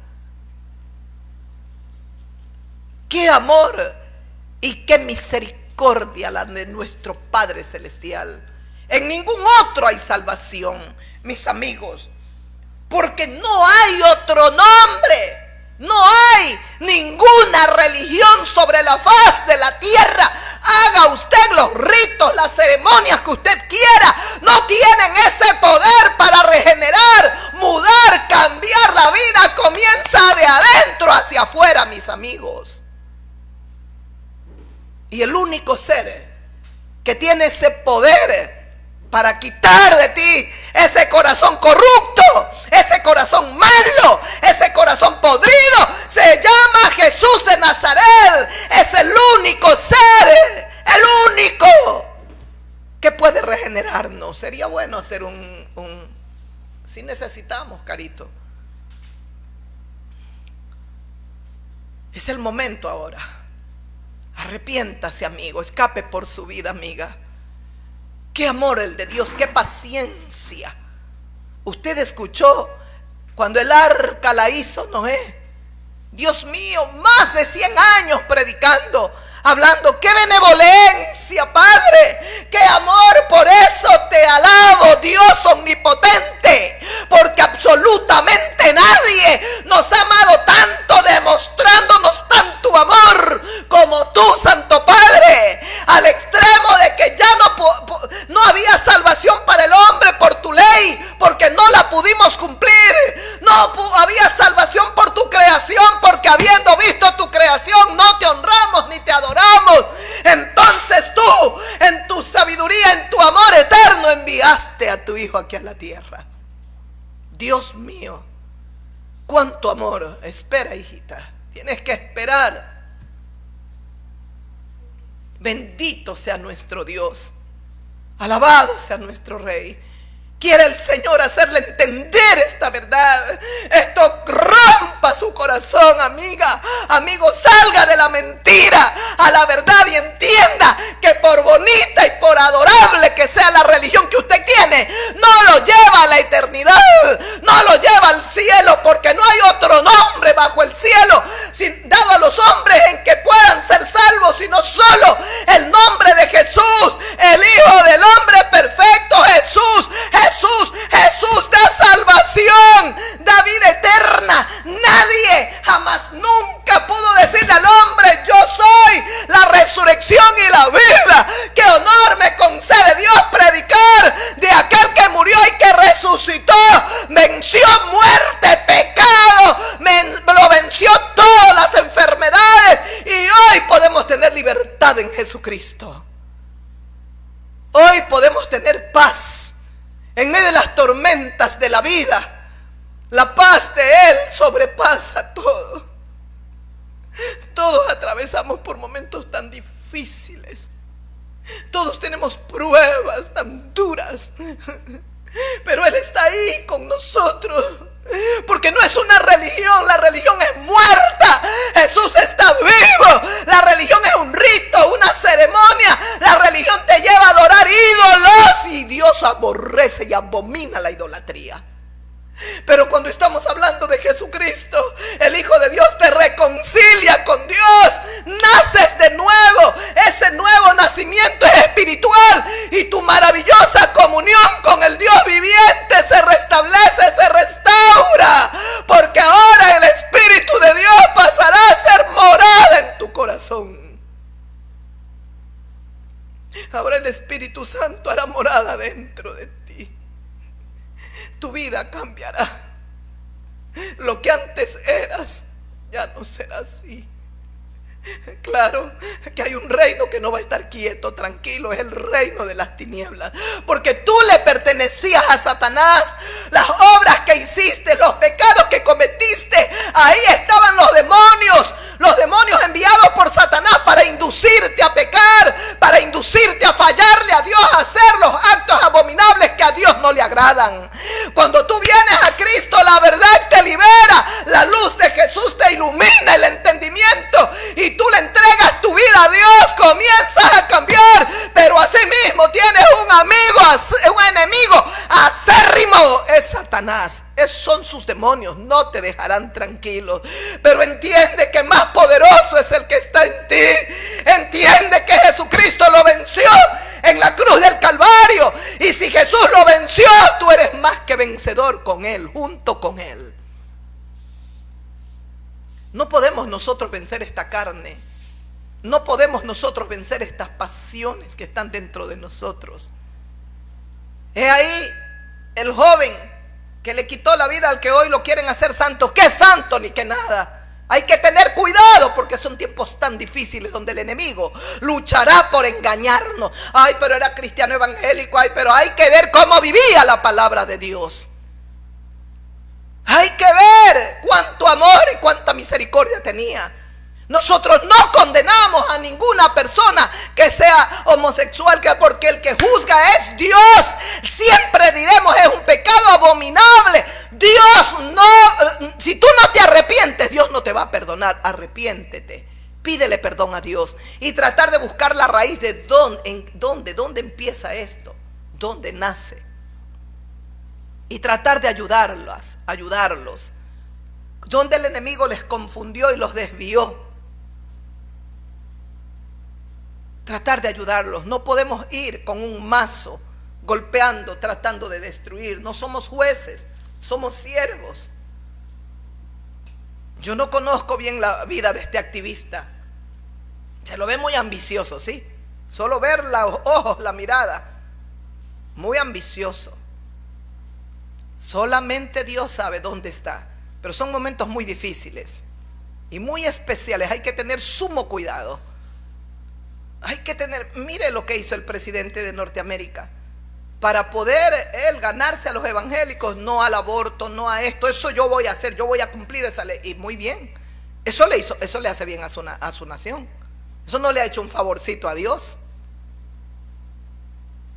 Qué amor y qué misericordia la de nuestro Padre Celestial. En ningún otro hay salvación, mis amigos, porque no hay otro nombre No hay ninguna religión sobre la faz de la tierra. Haga usted los ritos, las ceremonias que usted quiera. No tienen ese poder para regenerar, mudar, cambiar la vida. Comienza de adentro hacia afuera, mis amigos. Y el único ser que tiene ese poder para quitar de ti ese corazón corrupto, ese corazón malo, ese corazón podrido, se llama Jesús de Nazaret. Es el único ser, el único que puede regenerarnos. Sería bueno hacer si necesitamos, carito. Es el momento ahora. Arrepiéntase, amigo, escape por su vida, amiga. Qué amor el de Dios, qué paciencia. Usted escuchó cuando el arca la hizo Noé. Dios mío, más de 100 años predicando, hablando. Qué benevolencia, Padre, qué amor. Por eso te alabo, Dios omnipotente, porque absolutamente nadie nos ha amado tanto, demostrándonos tanto amor como tú, Santo Padre, al extremo de que ya no había salvación para el hombre por tu ley, porque no la pudimos cumplir. No había salvación por tu creación, porque habiendo visto tu creación no te honramos ni te adoramos. Entonces tú, en tu sabiduría, en tu amor eterno, enviaste a tu Hijo aquí a la tierra. Dios mío, cuánto amor. Espera, hijita, tienes que esperar. Bendito sea nuestro Dios, alabado sea nuestro Rey. Quiere el Señor hacerle entender esta verdad. Esto rompa su corazón, amiga. Amigo, salga de la mentira a la verdad y entienda que por bonita y por adorable que sea la religión que usted tiene, no lo lleva a la eternidad, no lo lleva al cielo, porque no hay otro nombre bajo el cielo dado a los hombres en que puedan ser salvos, sino solo el nombre de Jesús, el Hijo del hombre perfecto, Jesús. Jesús da salvación, da vida eterna. Nadie jamás nunca pudo decirle al hombre: yo soy la resurrección y la vida. Qué honor me concede Dios predicar de aquel que murió y que resucitó, venció muerte, pecado, lo venció todas las enfermedades, y hoy podemos tener libertad en Jesucristo. Hoy podemos tener paz en medio de las tormentas de la vida. La paz de Él sobrepasa todo. Todos atravesamos por momentos tan difíciles. Todos tenemos pruebas tan duras. Pero Él está ahí con nosotros. Porque no es una religión, la religión es muerta. Jesús está vivo. La religión es un rito, una ceremonia. La religión te lleva a adorar ídolos, y Dios aborrece y abomina la idolatría. Pero cuando estamos hablando de Jesucristo, el Hijo de Dios, te reconcilia con Dios. Naces de nuevo. Ese nuevo nacimiento es espiritual, y tu maravillosa comunión con el Dios viviente se restablece, se restaura, porque ahora el Espíritu de Dios pasará a ser morada en tu corazón. Ahora el Espíritu Santo hará morada dentro de ti. Tu vida cambiará. Lo que antes eras ya no será así. Claro que hay un reino que no va a estar quieto, tranquilo. Es el reino de las tinieblas, porque tú le pertenecías a Satanás. Las obras que hiciste, los pecados que cometiste, ahí estaban los demonios enviados por Satanás para inducirte a pecar, para inducirte a fallarle a Dios, a hacer los actos abominables que a Dios no le agradan. Cuando tú vienes a Cristo, la verdad te libera, la luz de Jesús te ilumina el entendimiento, y tú le entregas tu vida a Dios, comienzas a cambiar. Pero asimismo tienes un enemigo acérrimo, es Satanás. Esos son sus demonios, no te dejarán tranquilo. Pero entiende que más poderoso es el que está en ti. Entiende que Jesucristo lo venció en la cruz del Calvario, y si Jesús lo venció, tú eres más que vencedor con Él, junto con Él. No podemos nosotros vencer esta carne. No podemos nosotros vencer estas pasiones que están dentro de nosotros. He ahí el joven que le quitó la vida al que hoy lo quieren hacer santo. ¿Qué santo ni qué nada? Hay que tener cuidado porque son tiempos tan difíciles donde el enemigo luchará por engañarnos. Ay, pero era cristiano evangélico. Ay, pero hay que ver cómo vivía la palabra de Dios. Hay que ver cuánto amor y cuánta misericordia tenía. Nosotros no condenamos a ninguna persona que sea homosexual, porque el que juzga es Dios. Siempre diremos es un pecado abominable. Dios no, si tú no te arrepientes, Dios no te va a perdonar. Arrepiéntete, pídele perdón a Dios y tratar de buscar la raíz de dónde empieza esto, dónde nace, y tratar de ayudarlos, donde el enemigo les confundió y los desvió. Tratar de ayudarlos. No podemos ir con un mazo golpeando, tratando de destruir. No somos jueces, somos siervos. Yo no conozco bien la vida de este activista. Se lo ve muy ambicioso, ¿sí? Solo ver los ojos, la mirada. Muy ambicioso. Solamente Dios sabe dónde está. Pero son momentos muy difíciles y muy especiales. Hay que tener sumo cuidado. Mire lo que hizo el presidente de Norteamérica para poder él ganarse a los evangélicos, no al aborto, no a esto. Eso yo voy a hacer, yo voy a cumplir esa ley. Y muy bien, eso le hace bien a su nación. Eso no le ha hecho un favorcito a Dios.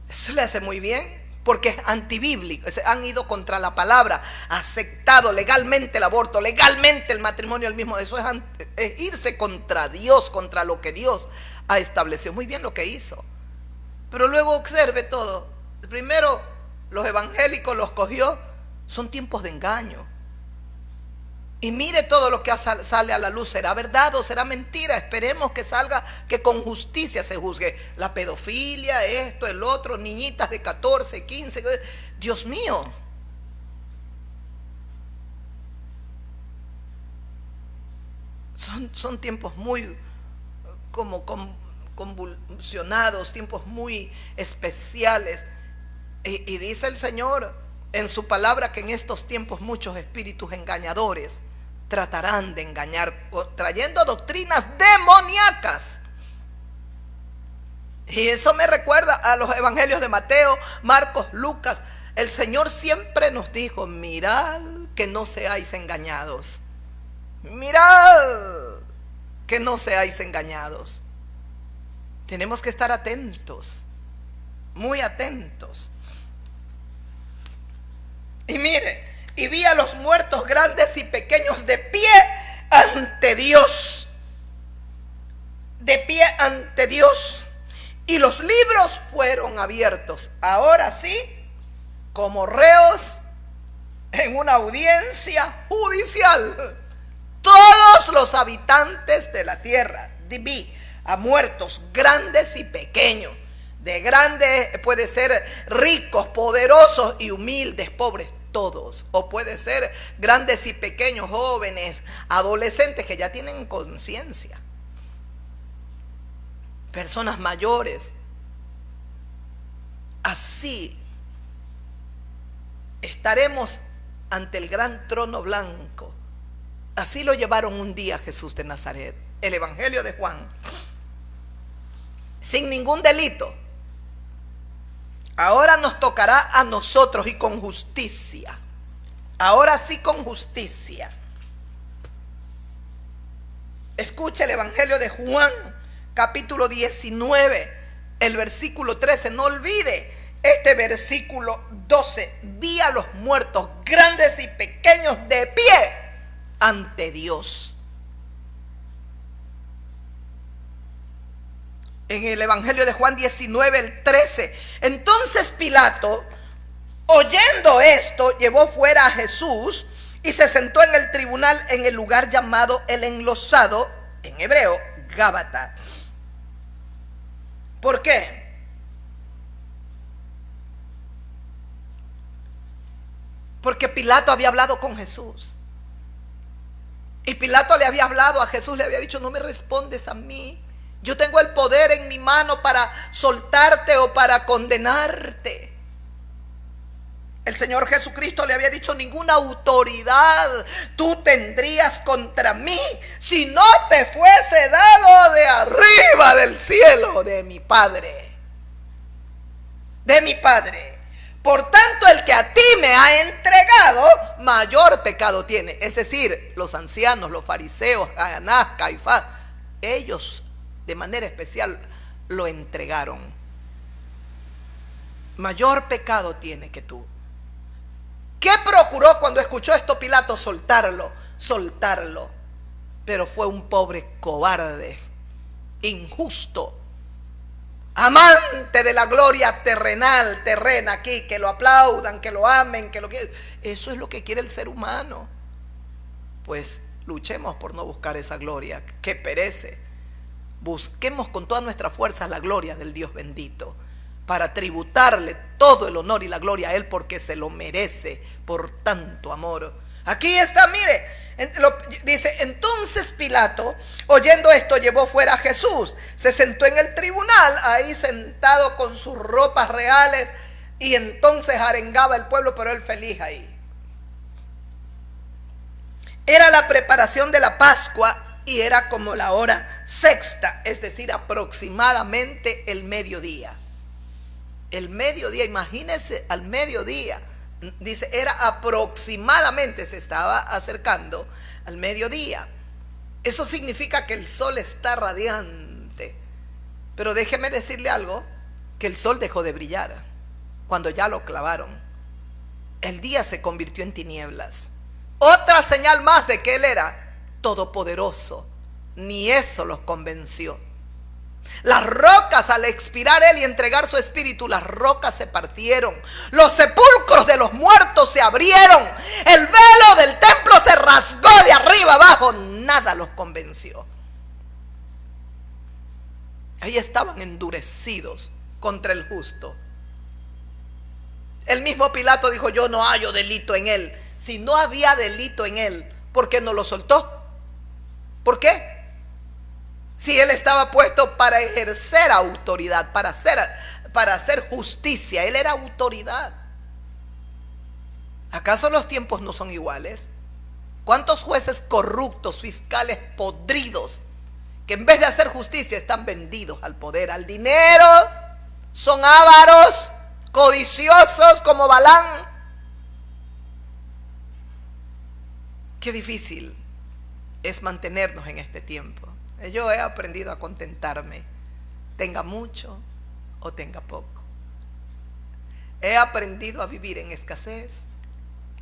Eso le hace muy bien, porque es antibíblico. Han ido contra la palabra, aceptado legalmente el aborto, legalmente el matrimonio, el mismo. Eso es irse contra Dios, contra lo que Dios ha establecido. Muy bien lo que hizo. Pero luego observe todo. Primero, los evangélicos los cogió. Son tiempos de engaño. Y mire todo lo que sale a la luz. ¿Será verdad o será mentira? Esperemos que salga, que con justicia se juzgue. La pedofilia, esto, el otro, niñitas de 14, 15. Dios mío. Son tiempos muy como convulsionados, tiempos muy especiales. Y dice el Señor en su palabra que en estos tiempos muchos espíritus engañadores tratarán de engañar, trayendo doctrinas demoníacas. Y eso me recuerda a los evangelios de Mateo, Marcos, Lucas. El Señor siempre nos dijo: mirad que no seáis engañados. Mirad que no seáis engañados. Tenemos que estar atentos, muy atentos. Y mire, y vi a los muertos grandes y pequeños de pie ante Dios. De pie ante Dios. Y los libros fueron abiertos. Ahora sí, como reos en una audiencia judicial. Todos los habitantes de la tierra. Vi a muertos grandes y pequeños. De grandes puede ser ricos, poderosos y humildes, pobres, todos. O puede ser grandes y pequeños, jóvenes, adolescentes que ya tienen conciencia. Personas mayores. Así estaremos ante el gran trono blanco. Así lo llevaron un día Jesús de Nazaret. El Evangelio de Juan. Sin ningún delito. Ahora nos tocará a nosotros, y con justicia. Ahora sí, con justicia. Escuche el Evangelio de Juan, capítulo 19, el versículo 13. No olvide este versículo 12. Vi a los muertos, grandes y pequeños, de pie ante Dios. En el Evangelio de Juan 19, el 13. Entonces Pilato, oyendo esto, llevó fuera a Jesús y se sentó en el tribunal en el lugar llamado el Enlosado, en hebreo, Gábata. ¿Por qué? Porque Pilato había hablado con Jesús. Y Pilato le había hablado a Jesús, le había dicho: no me respondes a mí. Yo tengo el poder en mi mano para soltarte o para condenarte. El Señor Jesucristo le había dicho: ninguna autoridad tú tendrías contra mí si no te fuese dado de arriba del cielo, de mi Padre. De mi Padre. Por tanto, el que a ti me ha entregado, mayor pecado tiene. Es decir, los ancianos, los fariseos, Anás, Caifás, ellos de manera especial lo entregaron. Mayor pecado tiene que tú. ¿Qué procuró cuando escuchó esto Pilato? Soltarlo. Pero fue un pobre cobarde, injusto, amante de la gloria terrena aquí, que lo aplaudan, que lo amen, que lo quieran. Eso es lo que quiere el ser humano. Pues luchemos por no buscar esa gloria que perece. Busquemos con todas nuestras fuerzas la gloria del Dios bendito, para tributarle todo el honor y la gloria a Él, porque se lo merece por tanto amor. Aquí está, mire, dice: entonces Pilato, oyendo esto, llevó fuera a Jesús, se sentó en el tribunal, ahí sentado con sus ropas reales, y entonces arengaba el pueblo, pero él feliz ahí. Era la preparación de la Pascua y era como la hora sexta, es decir, aproximadamente el mediodía. El mediodía, imagínense, al mediodía, dice, era aproximadamente, se estaba acercando al mediodía. Eso significa que el sol está radiante. Pero déjeme decirle algo, que el sol dejó de brillar cuando ya lo clavaron. El día se convirtió en tinieblas. Otra señal más de que Él era todopoderoso. Ni eso los convenció. Las rocas, al expirar Él y entregar su espíritu, las rocas se partieron. Los sepulcros de los muertos se abrieron. El velo del templo se rasgó de arriba abajo. Nada los convenció. Ahí estaban endurecidos contra el justo. El mismo Pilato dijo: yo no hallo delito en Él. Si no había delito en Él, ¿por qué no lo soltó? ¿Por qué? Si Él estaba puesto para ejercer autoridad, para hacer justicia. Él era autoridad. ¿Acaso los tiempos no son iguales? ¿Cuántos jueces corruptos, fiscales podridos, que en vez de hacer justicia están vendidos al poder, al dinero? Son ávaros, codiciosos como Balán. Qué difícil es mantenernos en este tiempo. Yo he aprendido a contentarme, tenga mucho o tenga poco. He aprendido a vivir en escasez,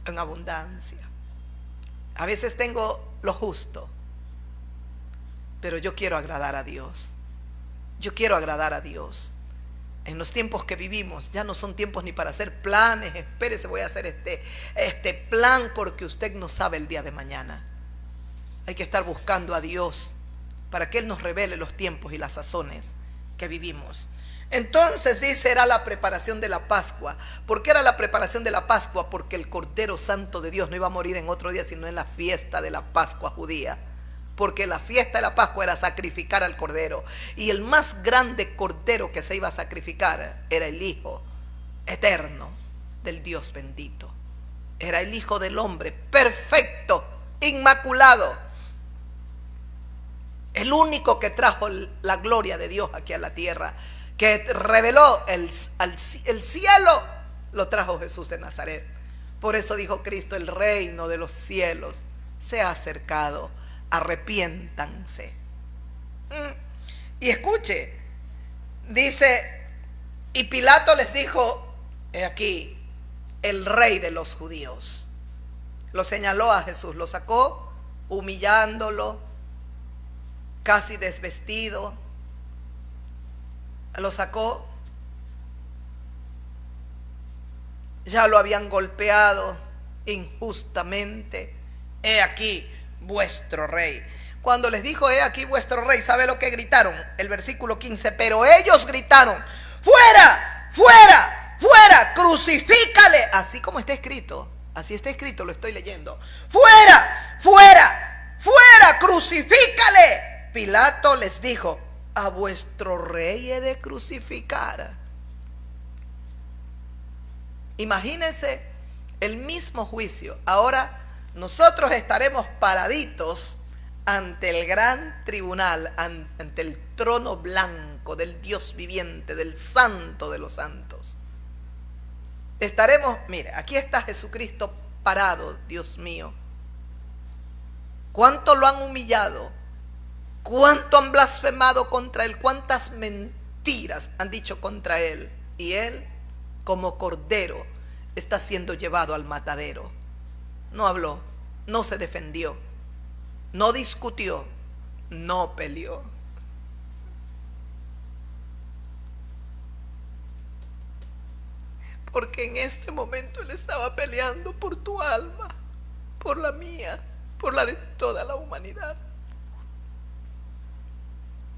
en abundancia. A veces tengo lo justo, pero yo quiero agradar a Dios. Yo quiero agradar a Dios. En los tiempos que vivimos ya no son tiempos ni para hacer planes. Espérese, voy a hacer este plan, porque usted no sabe el día de mañana. Hay que estar buscando a Dios para que Él nos revele los tiempos y las sazones que vivimos. Entonces dice, era la preparación de la Pascua. ¿Por qué era la preparación de la Pascua? Porque el Cordero Santo de Dios no iba a morir en otro día, sino en la fiesta de la Pascua judía. Porque la fiesta de la Pascua era sacrificar al Cordero. Y el más grande Cordero que se iba a sacrificar era el Hijo eterno del Dios bendito. Era el Hijo del hombre, perfecto, inmaculado. El único que trajo la gloria de Dios aquí a la tierra, que reveló el cielo, lo trajo Jesús de Nazaret. Por eso dijo Cristo: el reino de los cielos se ha acercado, arrepiéntanse. Y escuche, dice, y Pilato les dijo: he aquí el rey de los judíos. Lo señaló a Jesús, lo sacó humillándolo, casi desvestido, lo sacó. Ya lo habían golpeado injustamente. He aquí vuestro rey. Cuando les dijo: he aquí vuestro rey, ¿sabe lo que gritaron? El versículo 15, pero ellos gritaron: fuera, fuera, fuera, crucifícale. Así como está escrito, así está escrito, lo estoy leyendo. Fuera, fuera, fuera, crucifícale. Pilato les dijo: ¿a vuestro rey he de crucificar? Imagínense el mismo juicio. Ahora nosotros estaremos paraditos ante el gran tribunal, ante el trono blanco del Dios viviente, del Santo de los santos. Estaremos, mire, aquí está Jesucristo parado, Dios mío. ¿Cuánto lo han humillado? ¿Cuánto han blasfemado contra él? ¿Cuántas mentiras han dicho contra él? Y él, como cordero, está siendo llevado al matadero. No habló, no se defendió, no discutió, no peleó. Porque en este momento él estaba peleando por tu alma, por la mía, por la de toda la humanidad.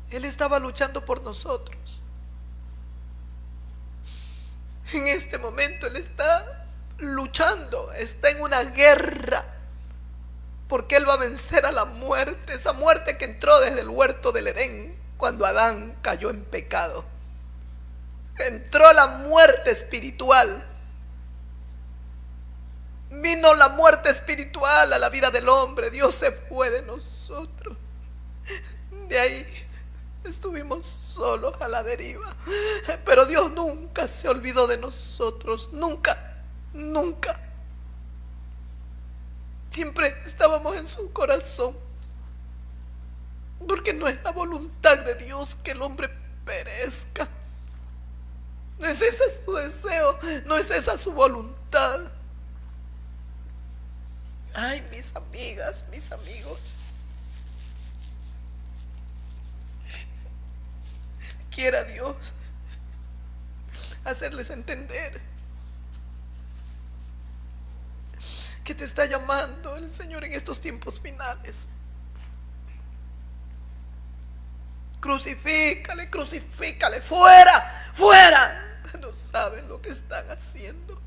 Él estaba luchando por nosotros. En este momento él está luchando, está en una guerra, porque él va a vencer a la muerte, esa muerte que entró desde el huerto del Edén, cuando Adán cayó en pecado. Entró la muerte espiritual. Vino la muerte espiritual a la vida del hombre. Dios se fue de nosotros. De ahí estuvimos solos a la deriva. Pero Dios nunca se olvidó de nosotros. Nunca, nunca. Siempre estábamos en su corazón. Porque no es la voluntad de Dios que el hombre perezca. No es ese su deseo, no es esa su voluntad. Ay, mis amigas, mis amigos, quiera Dios hacerles entender que te está llamando el Señor en estos tiempos finales. Crucifícale, crucifícale, fuera, fuera. No saben lo que están haciendo.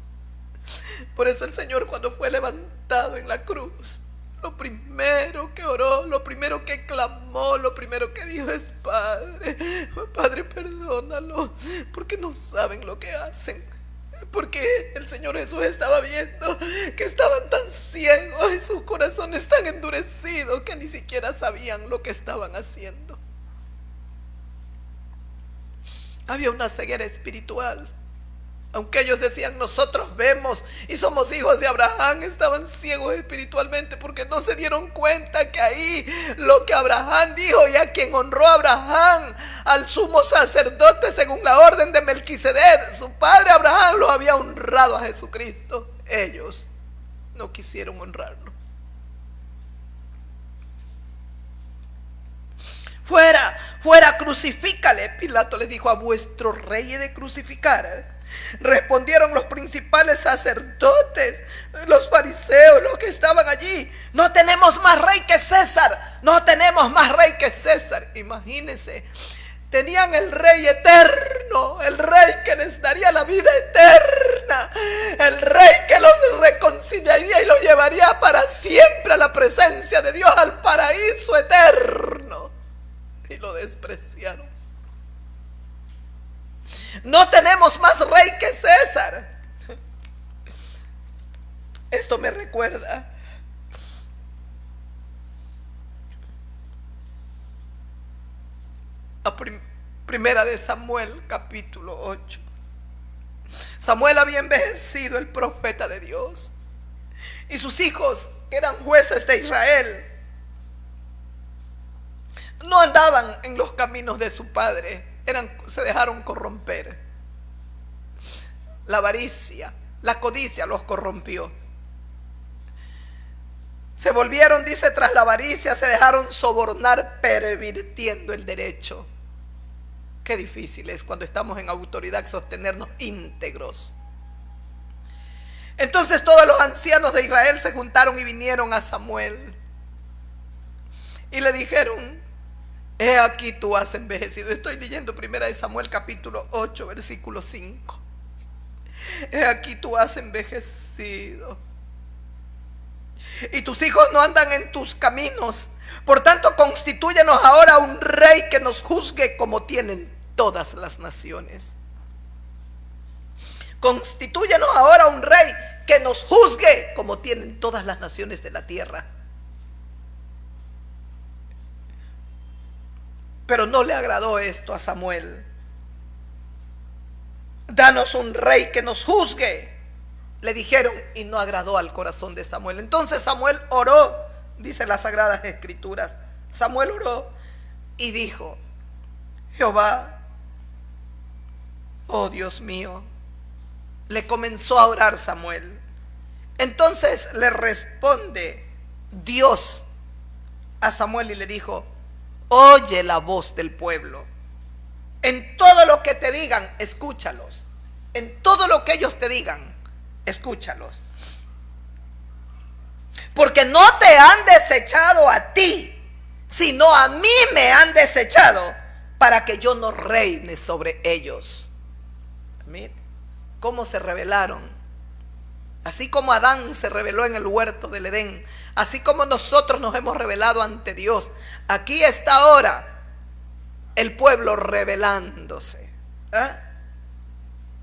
Por eso el Señor, cuando fue levantado en la cruz, lo primero que oró, lo primero que clamó, lo primero que dijo es: Padre, Padre, perdónalo, porque no saben lo que hacen. Porque el Señor Jesús estaba viendo que estaban tan ciegos y sus corazones tan endurecidos que ni siquiera sabían lo que estaban haciendo. Había una ceguera espiritual. Aunque ellos decían: nosotros vemos y somos hijos de Abraham, estaban ciegos espiritualmente porque no se dieron cuenta que ahí lo que Abraham dijo, y a quien honró Abraham, al sumo sacerdote según la orden de Melquisedec, su padre Abraham lo había honrado a Jesucristo. Ellos no quisieron honrarlo. Fuera, fuera, crucifícale. Pilato les dijo: ¿a vuestro rey he de crucificar? Respondieron los principales sacerdotes, los fariseos, los que estaban allí: no tenemos más rey que César, no tenemos más rey que César. Imagínense, tenían el rey eterno, el rey que les daría la vida eterna, el rey que los reconciliaría y los llevaría para siempre a la presencia de Dios, al paraíso eterno. Y lo despreciaron. No tenemos más rey que César. Esto me recuerda a Primera de Samuel, capítulo 8. Samuel había envejecido, el profeta de Dios, y sus hijos, que eran jueces de Israel, no andaban en los caminos de su padre. Se dejaron corromper. La avaricia, la codicia los corrompió. Se volvieron, dice, tras la avaricia, se dejaron sobornar, pervirtiendo el derecho. Qué difícil es cuando estamos en autoridad sostenernos íntegros. Entonces todos los ancianos de Israel se juntaron y vinieron a Samuel y le dijeron: he aquí tú has envejecido. Estoy leyendo Primera de Samuel capítulo 8 versículo 5. He aquí tú has envejecido y tus hijos no andan en tus caminos. Por tanto, constitúyenos ahora un rey que nos juzgue como tienen todas las naciones. Constitúyenos ahora un rey que nos juzgue como tienen todas las naciones de la tierra. Pero no le agradó esto a Samuel. Danos un rey que nos juzgue, le dijeron, y no agradó al corazón de Samuel. Entonces Samuel oró, dice las Sagradas Escrituras. Samuel oró y dijo: Jehová, oh Dios mío. Le comenzó a orar Samuel. Entonces le responde Dios a Samuel y le dijo: oye la voz del pueblo. En todo lo que te digan, escúchalos. En todo lo que ellos te digan, escúchalos. Porque no te han desechado a ti, sino a mí me han desechado para que yo no reine sobre ellos. Mire cómo se rebelaron. Así como Adán se rebeló en el huerto del Edén, así como nosotros nos hemos rebelado ante Dios, aquí está ahora el pueblo rebelándose.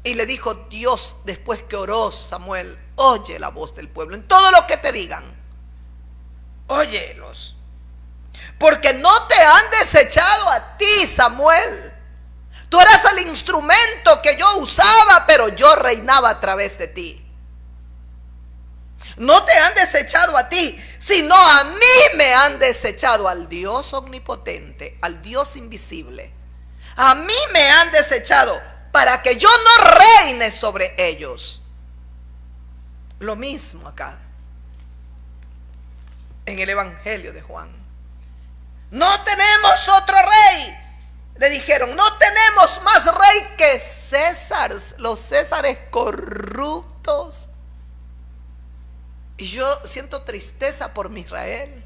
Y le dijo Dios, después que oró Samuel: oye la voz del pueblo, en todo lo que te digan, óyelos. Porque no te han desechado a ti, Samuel. Tú eras el instrumento que yo usaba, pero yo reinaba a través de ti. No te han desechado a ti, sino a mí me han desechado, al Dios omnipotente, al Dios invisible. A mí me han desechado para que yo no reine sobre ellos. Lo mismo acá en el Evangelio de Juan. No tenemos otro rey. Le dijeron: no tenemos más rey que César, los Césares corruptos. Y yo siento tristeza por mi Israel.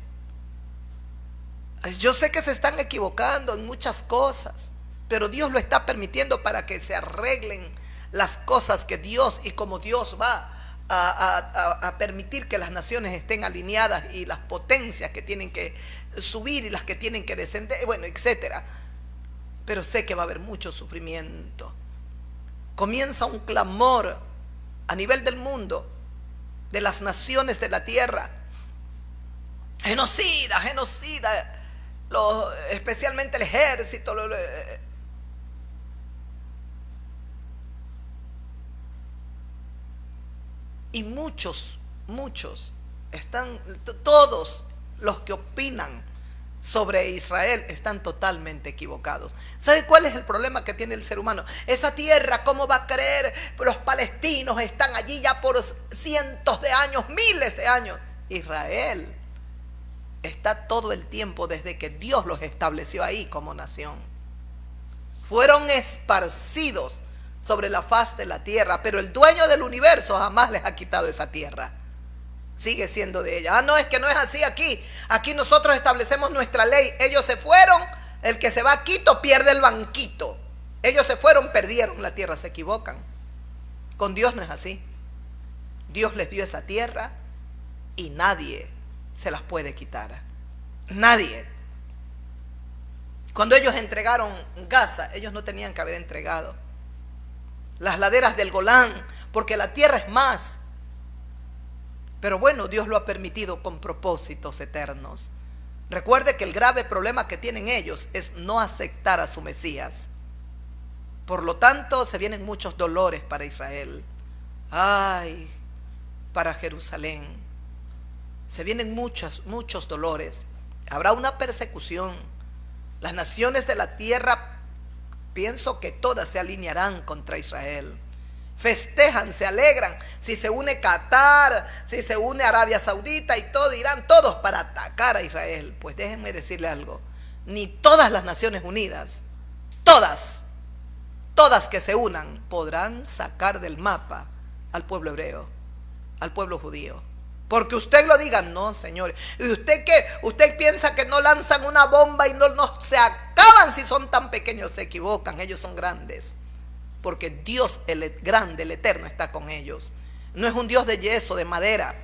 Yo sé que se están equivocando en muchas cosas, pero Dios lo está permitiendo para que se arreglen las cosas que Dios, y como Dios va a permitir que las naciones estén alineadas, y las potencias que tienen que subir y las que tienen que descender, bueno, etcétera. Pero sé que va a haber mucho sufrimiento. Comienza un clamor a nivel del mundo, de las naciones de la tierra: genocida, genocida, especialmente el ejército. Y muchos están, todos los que opinan sobre Israel están totalmente equivocados. ¿Sabe cuál es el problema que tiene el ser humano? Esa tierra, ¿cómo va a creer? Los palestinos están allí ya por cientos de años, miles de años. Israel está todo el tiempo desde que Dios los estableció ahí como nación. Fueron esparcidos sobre la faz de la tierra, pero el dueño del universo jamás les ha quitado esa tierra. Sigue siendo de ella. No, es que no es así aquí. Aquí nosotros establecemos nuestra ley. Ellos se fueron, el que se va a Quito pierde el banquito. Ellos se fueron, perdieron la tierra. Se equivocan. Con Dios no es así. Dios les dio esa tierra y nadie se las puede quitar. Nadie. Cuando ellos entregaron Gaza, ellos no tenían que haber entregado las laderas del Golán, porque la tierra es más. Pero bueno, Dios lo ha permitido con propósitos eternos. Recuerde que el grave problema que tienen ellos es no aceptar a su Mesías. Por lo tanto, se vienen muchos dolores para Israel. Ay, para Jerusalén. Se vienen muchos dolores. Habrá una persecución. Las naciones de la tierra, pienso que todas se alinearán contra Israel. Festejan, se alegran. Si se une Qatar, si se une Arabia Saudita y todo, irán todos para atacar a Israel. Pues déjenme decirle algo: ni todas las Naciones Unidas, todas que se unan, podrán sacar del mapa al pueblo hebreo, al pueblo judío. Porque usted lo diga, no, señores. ¿Y usted qué? ¿Usted piensa que no lanzan una bomba y no se acaban si son tan pequeños? Se equivocan, ellos son grandes. Porque Dios, el grande, el eterno, está con ellos. No es un Dios de yeso, de madera,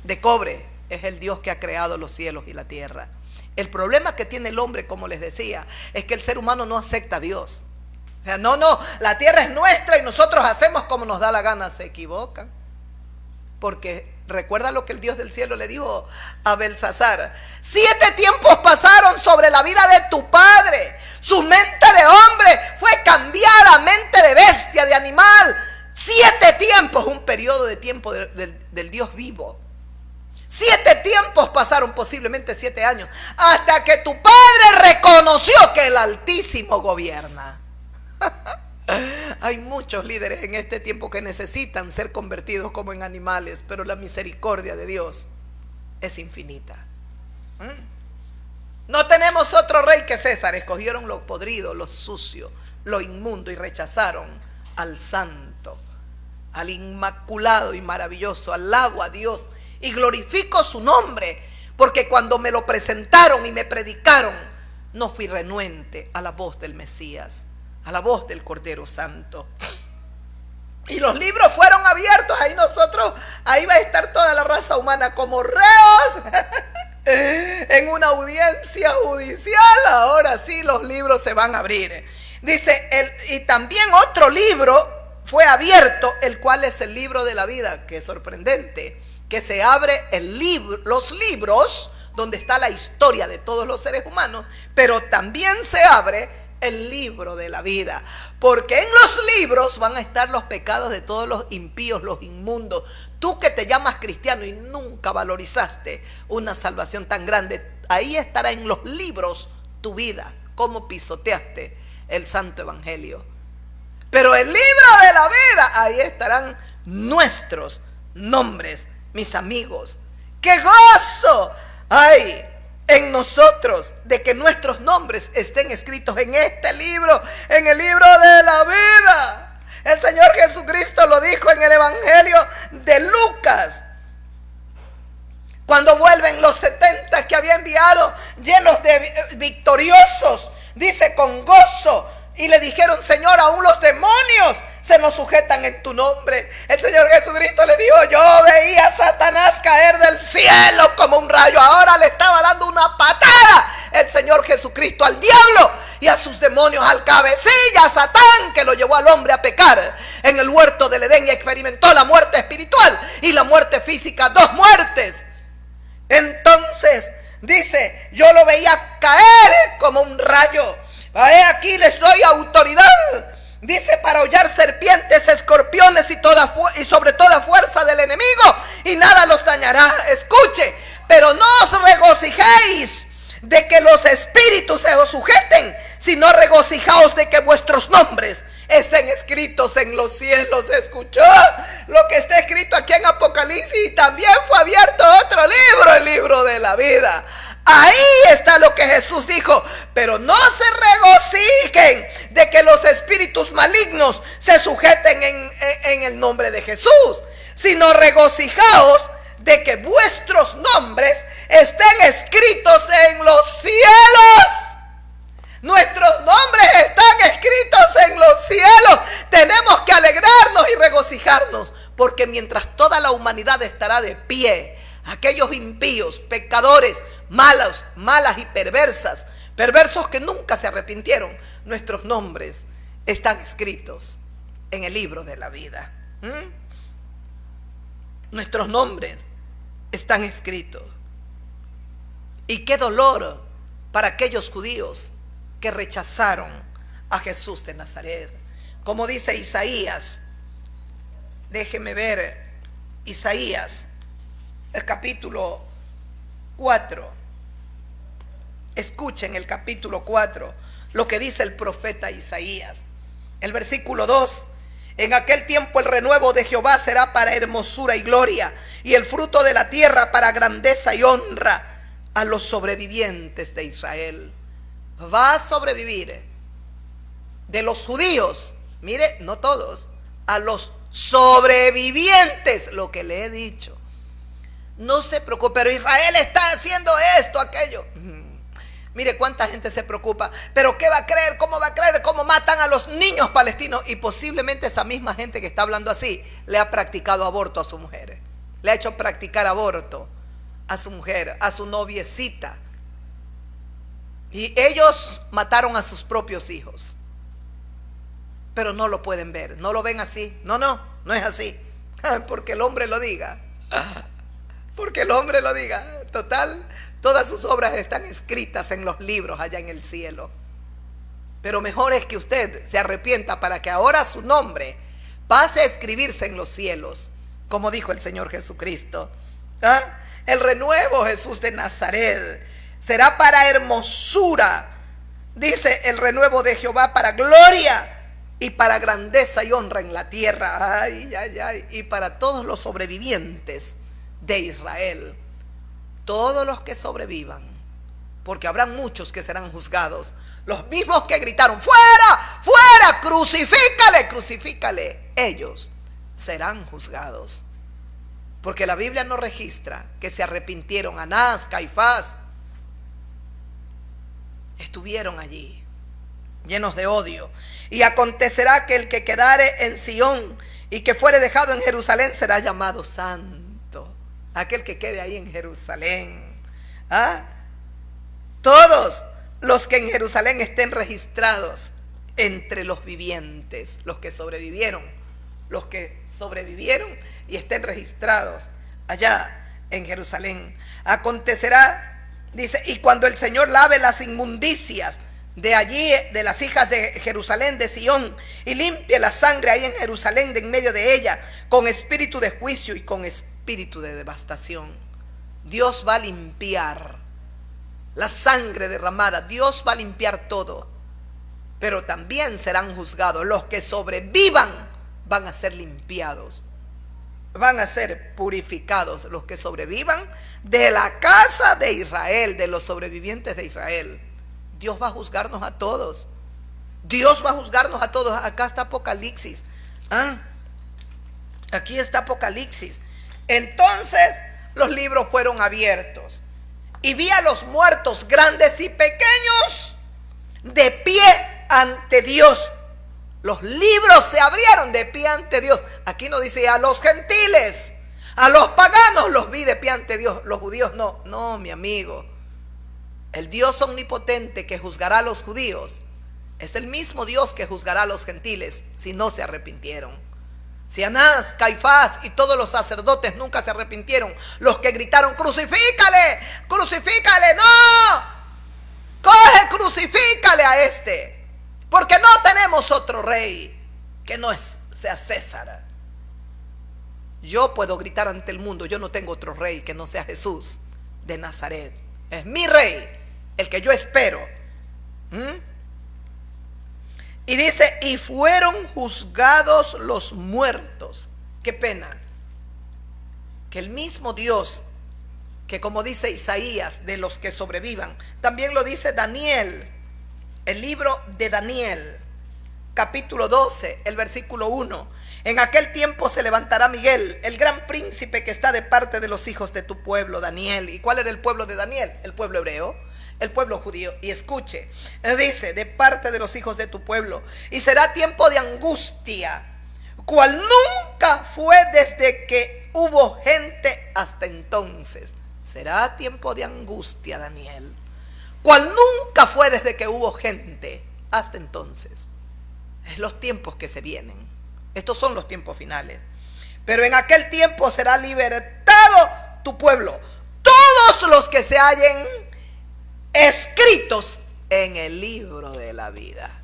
de cobre. es el Dios que ha creado los cielos y la tierra. El problema que tiene el hombre, como les decía, es que el ser humano no acepta a Dios. O sea, no, la tierra es nuestra y nosotros hacemos como nos da la gana. Se equivocan. Porque recuerda lo que el Dios del cielo le dijo a Belsasar: 7 tiempos pasaron sobre la vida de tu padre. Su mente de hombre fue cambiada a mente de bestia, de animal. 7 tiempos, un periodo de tiempo del Dios vivo. 7 tiempos pasaron, posiblemente 7 años, hasta que tu padre reconoció que el Altísimo gobierna. Hay muchos líderes en este tiempo que necesitan ser convertidos como en animales, pero la misericordia de Dios es infinita. No tenemos otro rey que César. Escogieron lo podrido, lo sucio, lo inmundo y rechazaron al santo, al inmaculado y maravilloso. Alabo a Dios y glorifico su nombre, porque cuando me lo presentaron y me predicaron, no fui renuente a la voz del Mesías, a la voz del Cordero Santo. Y los libros fueron abiertos. Ahí va a estar toda la raza humana como reos en una audiencia judicial. Ahora sí los libros se van a abrir. Dice, y también otro libro fue abierto, el cual es el libro de la vida. Que es sorprendente, que se abre los libros donde está la historia de todos los seres humanos, pero también se abre el libro de la vida, porque en los libros van a estar los pecados de todos los impíos, los inmundos. Tú que te llamas cristiano y nunca valorizaste una salvación tan grande, ahí estará en los libros tu vida, cómo pisoteaste el santo evangelio. Pero el libro de la vida, ahí estarán nuestros nombres, mis amigos. ¡Qué gozo hay en nosotros de que nuestros nombres estén escritos en este libro, en el libro de la vida! El Señor Jesucristo lo dijo en el Evangelio de Lucas, cuando vuelven los 70 que había enviado, llenos de victoriosos, dice, con gozo, y le dijeron: Señor, aún los demonios se nos sujetan en tu nombre. El Señor Jesucristo le dijo: yo veía a Satanás caer del cielo como un rayo. Ahora le estaba dando una patada el Señor Jesucristo al diablo y a sus demonios, al cabecilla, a Satán, que lo llevó al hombre a pecar en el huerto del Edén y experimentó la muerte espiritual y la muerte física, 2 muertes. Entonces dice: yo lo veía caer como un rayo. Aquí les doy autoridad, dice, para hollar serpientes, escorpiones y sobre toda fuerza del enemigo, y nada los dañará. Escuche, pero no os regocijéis de que los espíritus se os sujeten, sino regocijaos de que vuestros nombres estén escritos en los cielos. Escuchó lo que está escrito aquí en Apocalipsis, y también fue abierto otro libro, el libro de la vida. Ahí está lo que Jesús dijo: pero no se regocijen de que los espíritus malignos se sujeten en el nombre de Jesús, sino regocijaos de que vuestros nombres estén escritos en los cielos. Nuestros nombres están escritos en los cielos. Tenemos que alegrarnos y regocijarnos, porque mientras toda la humanidad estará de pie, aquellos impíos, pecadores, malas y perversos que nunca se arrepintieron, nuestros nombres están escritos en el libro de la vida. Nuestros nombres están escritos. Y qué dolor para aquellos judíos que rechazaron a Jesús de Nazaret. Como dice Isaías, déjeme ver, Isaías, el capítulo 4. Escuchen el capítulo 4, lo que dice el profeta Isaías. El versículo 2: en aquel tiempo el renuevo de Jehová será para hermosura y gloria, y el fruto de la tierra para grandeza y honra a los sobrevivientes de Israel. Va a sobrevivir de los judíos, mire, no todos, a los sobrevivientes, lo que le he dicho. No se preocupe, pero Israel está haciendo esto, aquello. Mire cuánta gente se preocupa, pero ¿qué va a creer? ¿Cómo va a creer? ¿Cómo matan a los niños palestinos? Y posiblemente esa misma gente que está hablando así le ha practicado aborto a su mujer, le ha hecho practicar aborto a su mujer, a su noviecita. Y ellos mataron a sus propios hijos. Pero no lo pueden ver, no lo ven así. No, no es así. Porque el hombre lo diga. Porque el hombre lo diga. Total, todas sus obras están escritas en los libros allá en el cielo. Pero mejor es que usted se arrepienta para que ahora su nombre pase a escribirse en los cielos, como dijo el Señor Jesucristo. El renuevo, Jesús de Nazaret, será para hermosura, dice el renuevo de Jehová, para gloria y para grandeza y honra en la tierra. Ay, ay, ay. Y para todos los sobrevivientes de Israel, todos los que sobrevivan, porque habrán muchos que serán juzgados, los mismos que gritaron: fuera, fuera, crucifícale, crucifícale, ellos serán juzgados. Porque la Biblia no registra que se arrepintieron. Anás, Caifás estuvieron allí llenos de odio. Y acontecerá que el que quedare en Sión y que fuere dejado en Jerusalén será llamado santo. Aquel que quede ahí en Jerusalén. Todos los que en Jerusalén estén registrados entre los vivientes, los que sobrevivieron y estén registrados allá en Jerusalén. Acontecerá, dice, y cuando el Señor lave las inmundicias de allí, de las hijas de Jerusalén, de Sión, y limpie la sangre ahí en Jerusalén, de en medio de ella, con espíritu de juicio y con espíritu de devastación. Dios va a limpiar la sangre derramada, Dios va a limpiar todo, pero también serán juzgados. Los que sobrevivan van a ser limpiados, van a ser purificados. Los que sobrevivan de la casa de Israel, de los sobrevivientes de Israel. Dios va a juzgarnos a todos. Dios va a juzgarnos a todos. Acá está Apocalipsis. Aquí está Apocalipsis. Entonces los libros fueron abiertos y vi a los muertos, grandes y pequeños, de pie ante Dios. Los libros se abrieron de pie ante Dios. Aquí no dice a los gentiles, a los paganos los vi de pie ante Dios. Los judíos no. No, mi amigo. El Dios omnipotente que juzgará a los judíos es el mismo Dios que juzgará a los gentiles si no se arrepintieron. Si Anás, Caifás y todos los sacerdotes nunca se arrepintieron, los que gritaron: crucifícale, crucifícale, no, coge, crucifícale a este, porque no tenemos otro rey que no sea César. Yo puedo gritar ante el mundo: yo no tengo otro rey que no sea Jesús de Nazaret. Es mi rey, el que yo espero. Y dice: y fueron juzgados los muertos. Qué pena que el mismo Dios, que como dice Isaías, de los que sobrevivan, también lo dice Daniel, el libro de Daniel, capítulo 12, el versículo 1. En aquel tiempo se levantará Miguel, el gran príncipe que está de parte de los hijos de tu pueblo, Daniel. ¿Y cuál era el pueblo de Daniel? El pueblo hebreo, el pueblo judío. Y escuche, dice: de parte de los hijos de tu pueblo. Y será tiempo de angustia, cual nunca fue desde que hubo gente hasta entonces. Será tiempo de angustia, Daniel, cual nunca fue desde que hubo gente hasta entonces. Es los tiempos que se vienen. Estos son los tiempos finales. Pero en aquel tiempo será libertado tu pueblo, todos los que se hallen escritos en el libro de la vida.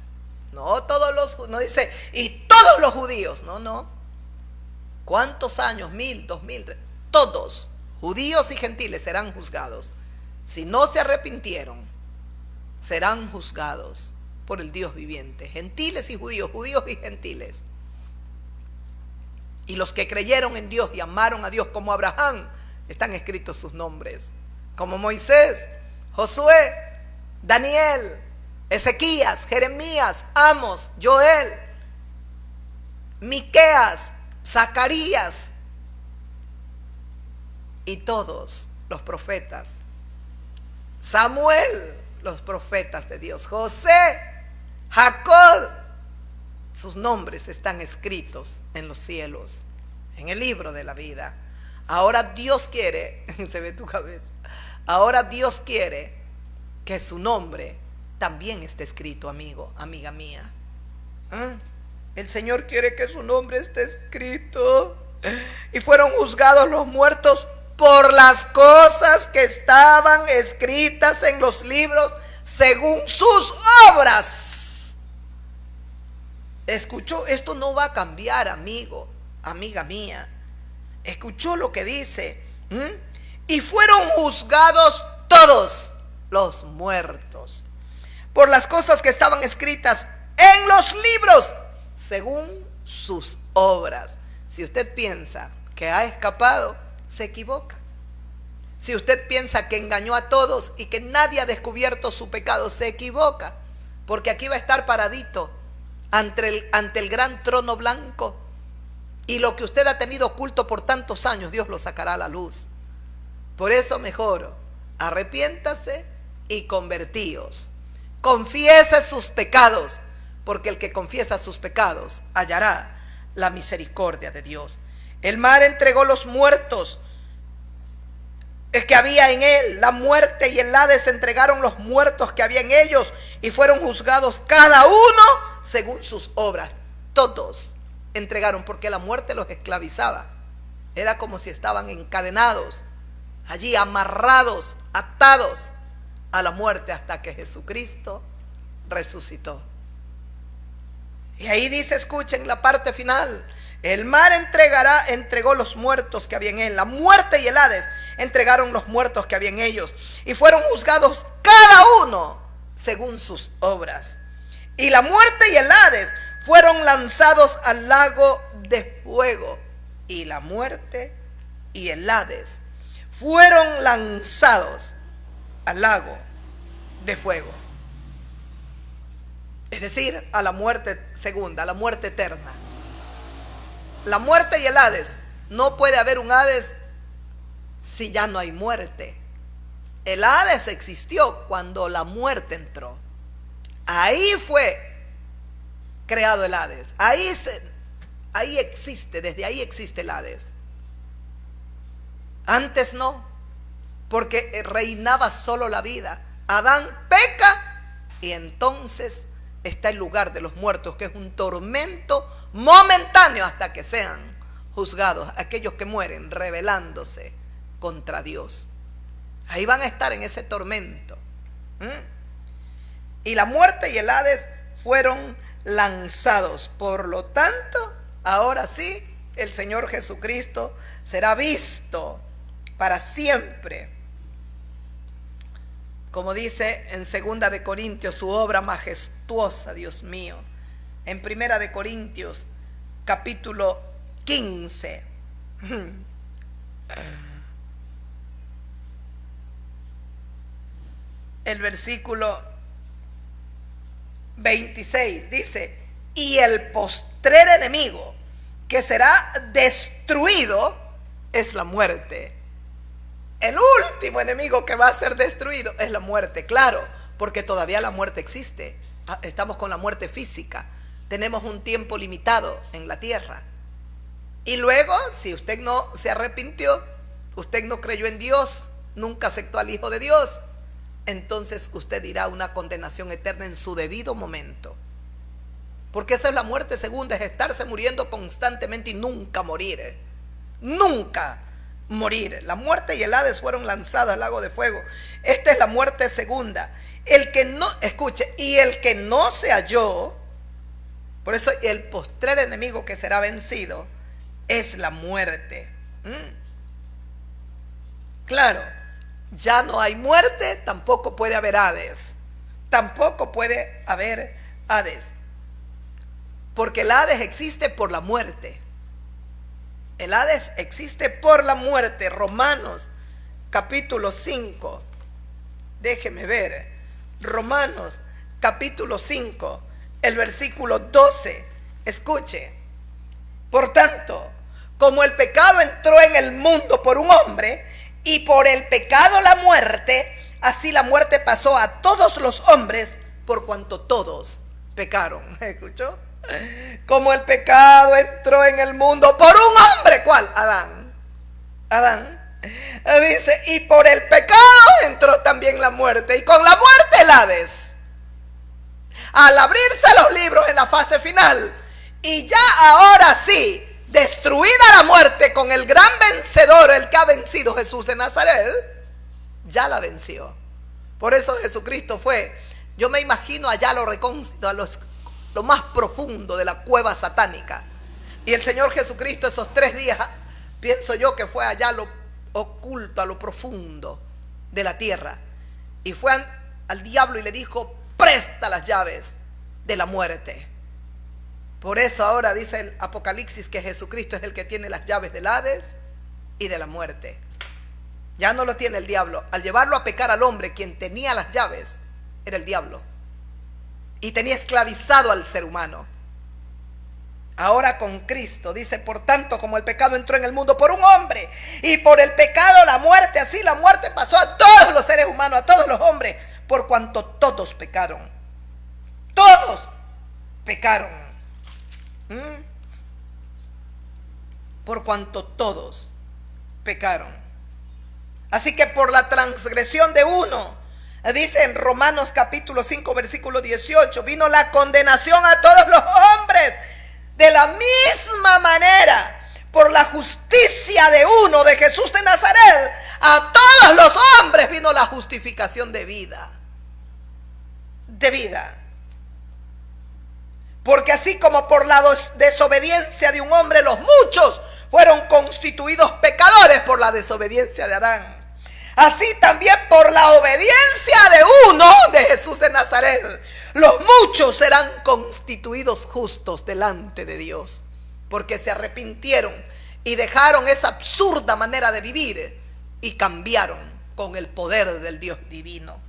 No todos los, no dice y todos los judíos, no. ¿Cuántos años? 1000, 2000, 3000. Todos, judíos y gentiles, serán juzgados. Si no se arrepintieron, serán juzgados por el Dios viviente. Gentiles y judíos, judíos y gentiles. Y los que creyeron en Dios y amaron a Dios, como Abraham, están escritos sus nombres. Como Moisés, Josué, Daniel, Ezequías, Jeremías, Amos, Joel, Miqueas, Zacarías y todos los profetas. Samuel, los profetas de Dios. José, Jacob, sus nombres están escritos en los cielos, en el libro de la vida. Ahora Dios quiere, se ve tu cabeza, ahora Dios quiere que su nombre también esté escrito, amigo, amiga mía. ¿Ah? El Señor quiere que su nombre esté escrito. Y fueron juzgados los muertos por las cosas que estaban escritas en los libros según sus obras. Escuchó, esto no va a cambiar, amigo, amiga mía. Escuchó lo que dice. Y fueron juzgados todos los muertos por las cosas que estaban escritas en los libros según sus obras. Si usted piensa que ha escapado, se equivoca. Si usted piensa que engañó a todos y que nadie ha descubierto su pecado, se equivoca. Porque aquí va a estar paradito ante el gran trono blanco. Y lo que usted ha tenido oculto por tantos años, Dios lo sacará a la luz. Por eso mejor, arrepiéntase y convertíos. Confiese sus pecados, porque el que confiesa sus pecados hallará la misericordia de Dios. El mar entregó los muertos que había en él. La muerte y el Hades entregaron los muertos que había en ellos y fueron juzgados cada uno según sus obras. Todos entregaron, porque la muerte los esclavizaba. Era como si estaban encadenados, allí amarrados, atados a la muerte, hasta que Jesucristo resucitó. Y ahí dice, escuchen la parte final: el mar entregó los muertos que había en él. La muerte y el Hades entregaron los muertos que había en ellos y fueron juzgados cada uno según sus obras. Y la muerte y el Hades fueron lanzados al lago de fuego. Y la muerte y el Hades fueron lanzados al lago de fuego. Es decir, a la muerte segunda, a la muerte eterna. La muerte y el Hades. No puede haber un Hades si ya no hay muerte. El Hades existió cuando la muerte entró. Ahí fue creado el Hades. Ahí existe, desde ahí existe el Hades. Antes no, porque reinaba solo la vida. Adán peca y entonces está el lugar de los muertos, que es un tormento momentáneo hasta que sean juzgados aquellos que mueren rebelándose contra Dios. Ahí van a estar en ese tormento. Y la muerte y el Hades fueron lanzados. Por lo tanto, ahora sí, el Señor Jesucristo será visto para siempre. Como dice en 2 de Corintios, su obra majestuosa, Dios mío. En 1 de Corintios, capítulo 15. El versículo 26 dice: y el postrer enemigo que será destruido es la muerte. El último enemigo que va a ser destruido es la muerte, claro, porque todavía la muerte existe. Estamos con la muerte física. Tenemos un tiempo limitado en la tierra. Y luego, si usted no se arrepintió, usted no creyó en Dios, nunca aceptó al Hijo de Dios, entonces usted irá a una condenación eterna en su debido momento. Porque esa es la muerte segunda, es estarse muriendo constantemente y nunca morir. Nunca morir. La muerte y el Hades fueron lanzados al lago de fuego. Esta es la muerte segunda. El que no, escuche, y el que no se halló, por eso el postrer enemigo que será vencido es la muerte. Claro, ya no hay muerte, tampoco puede haber Hades. Tampoco puede haber Hades. Porque el Hades existe por la muerte. El Hades existe por la muerte. Romanos capítulo 5. Déjeme ver. Romanos capítulo 5, el versículo 12. Escuche. Por tanto, como el pecado entró en el mundo por un hombre, y por el pecado la muerte, así la muerte pasó a todos los hombres, por cuanto todos pecaron. ¿Escuchó? Como el pecado entró en el mundo por un hombre, ¿cuál? Adán. Adán. Dice, y por el pecado entró también la muerte, y con la muerte el Hades. Al abrirse los libros en la fase final, y ya ahora sí, destruida la muerte con el gran vencedor, el que ha vencido, Jesús de Nazaret, ya la venció. Por eso Jesucristo fue, yo me imagino allá lo más profundo de la cueva satánica. Y el Señor Jesucristo esos 3 días, pienso yo que fue allá lo oculto, a lo profundo de la tierra. Y fue al diablo y le dijo, presta las llaves de la muerte. Por eso ahora dice el Apocalipsis que Jesucristo es el que tiene las llaves del Hades y de la muerte. Ya no lo tiene el diablo. Al llevarlo a pecar al hombre, quien tenía las llaves era el diablo. Y tenía esclavizado al ser humano. Ahora con Cristo dice, por tanto, como el pecado entró en el mundo por un hombre, y por el pecado la muerte, así la muerte pasó a todos los seres humanos, a todos los hombres, por cuanto todos pecaron. Todos pecaron. Por cuanto todos pecaron. Así que por la transgresión de uno, dice en Romanos capítulo 5 versículo 18, vino la condenación a todos los hombres. De la misma manera, por la justicia de uno, de Jesús de Nazaret, a todos los hombres vino la justificación de vida. De vida. Porque así como por la desobediencia de un hombre los muchos fueron constituidos pecadores por la desobediencia de Adán, así también por la obediencia de uno, de Jesús de Nazaret, los muchos serán constituidos justos delante de Dios, porque se arrepintieron y dejaron esa absurda manera de vivir y cambiaron con el poder del Dios divino.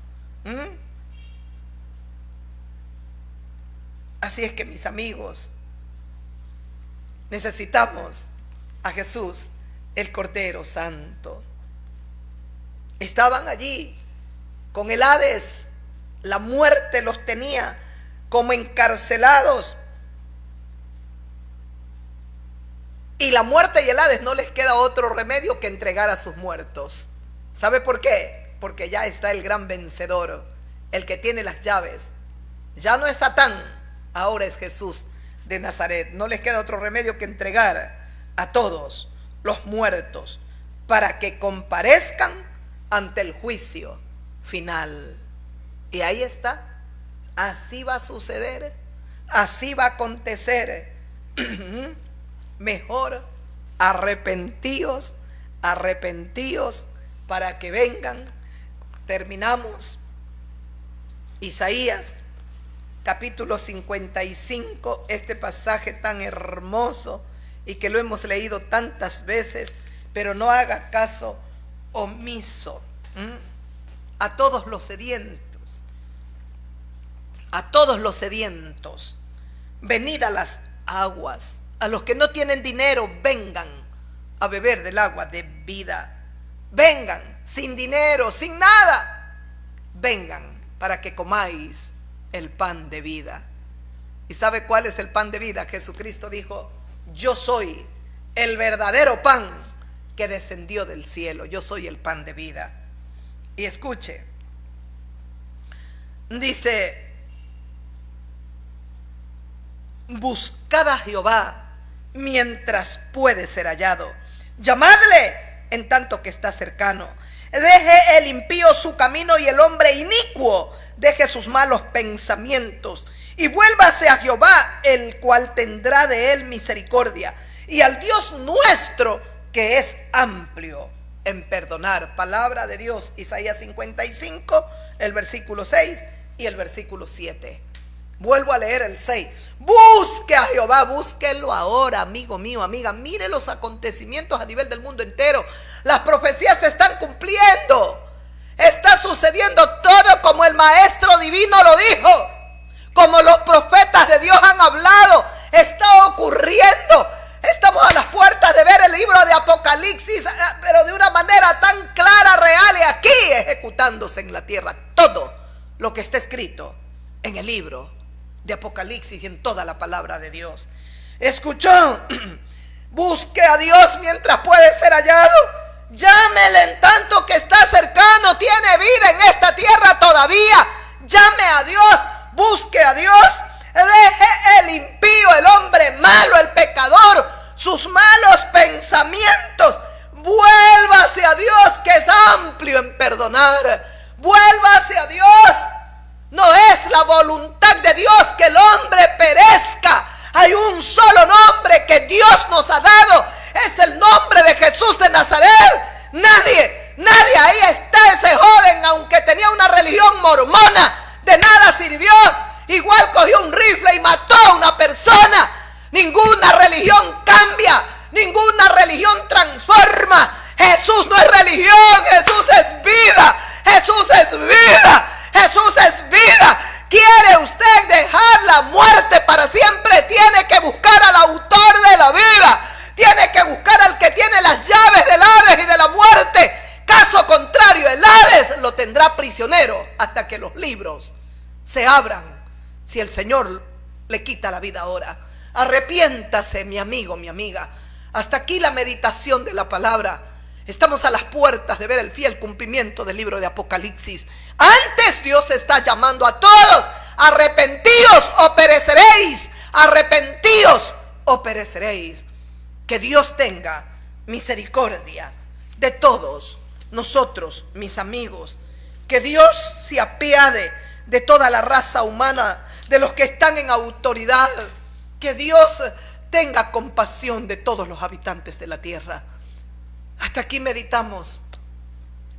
Así es que, mis amigos, necesitamos a Jesús, el Cordero Santo. Estaban allí con el Hades, la muerte los tenía como encarcelados. Y la muerte y el Hades no les queda otro remedio que entregar a sus muertos. ¿Sabe por qué? Porque ya está el gran vencedor, el que tiene las llaves. Ya no es Satán, ahora es Jesús de Nazaret. No les queda otro remedio que entregar a todos los muertos para que comparezcan ante el juicio final. Y ahí está. Así va a suceder. Así va a acontecer. Mejor arrepentíos para que vengan. Terminamos Isaías capítulo 55, este pasaje tan hermoso y que lo hemos leído tantas veces, pero no haga caso omiso. A todos los sedientos, venid a las aguas. A los que no tienen dinero, vengan a beber del agua de vida. Vengan sin dinero, sin nada. Vengan para que comáis el pan de vida. ¿Y sabe cuál es el pan de vida? Jesucristo dijo, yo soy el verdadero pan que descendió del cielo. Yo soy el pan de vida. Y escuche, dice, buscad a Jehová mientras puede ser hallado, llamadle en tanto que está cercano. Deje el impío su camino y el hombre inicuo deje sus malos pensamientos y vuélvase a Jehová, el cual tendrá de él misericordia, y al Dios nuestro, que es amplio en perdonar. Palabra de Dios, Isaías 55, el versículo 6 y el versículo 7. Vuelvo a leer el 6. Busque a Jehová, búsquelo ahora, amigo mío, amiga. Mire los acontecimientos a nivel del mundo entero. Las profecías se están cumpliendo. Está sucediendo todo como el Maestro Divino lo dijo, como los profetas de Dios han hablado. Está ocurriendo. Estamos a las puertas de ver el libro de Apocalipsis, pero de una manera tan clara, real, y aquí ejecutándose en la tierra todo lo que está escrito en el libro de Apocalipsis y en toda la palabra de Dios. ¿Escuchó? Busque a Dios mientras puede ser hallado. Llámele en tanto que está cercano, tiene vida en esta tierra todavía. Llame a Dios, busque a Dios. Deje el impío, el hombre malo, el pecador, sus malos pensamientos. Vuelva hacia Dios, que es amplio en perdonar. Vuelva hacia Dios. No es la voluntad de Dios que el hombre perezca. Hay un solo nombre que Dios nos ha dado. Es el nombre de Jesús de Nazaret. Nadie ahí está ese joven, aunque tenía una religión mormona, de nada sirvió. Igual cogió un rifle y mató a una persona. Ninguna religión cambia, ninguna religión transforma. Jesús no es religión, Jesús es vida. Jesús es vida. Jesús es vida. ¿Quiere usted dejar la muerte para siempre? Tiene que buscar al autor de la vida. Tiene que buscar al que tiene las llaves del Hades y de la muerte. Caso contrario, el Hades lo tendrá prisionero hasta que los libros se abran. Si el Señor le quita la vida ahora, arrepiéntase, mi amigo, mi amiga. Hasta aquí la meditación de la palabra. Estamos a las puertas de ver el fiel cumplimiento del libro de Apocalipsis. Antes Dios está llamando a todos: arrepentíos o pereceréis, arrepentíos o pereceréis. Que Dios tenga misericordia de todos nosotros, mis amigos. Que Dios se apiade de toda la raza humana, de los que están en autoridad. Que Dios tenga compasión de todos los habitantes de la tierra. Hasta aquí meditamos.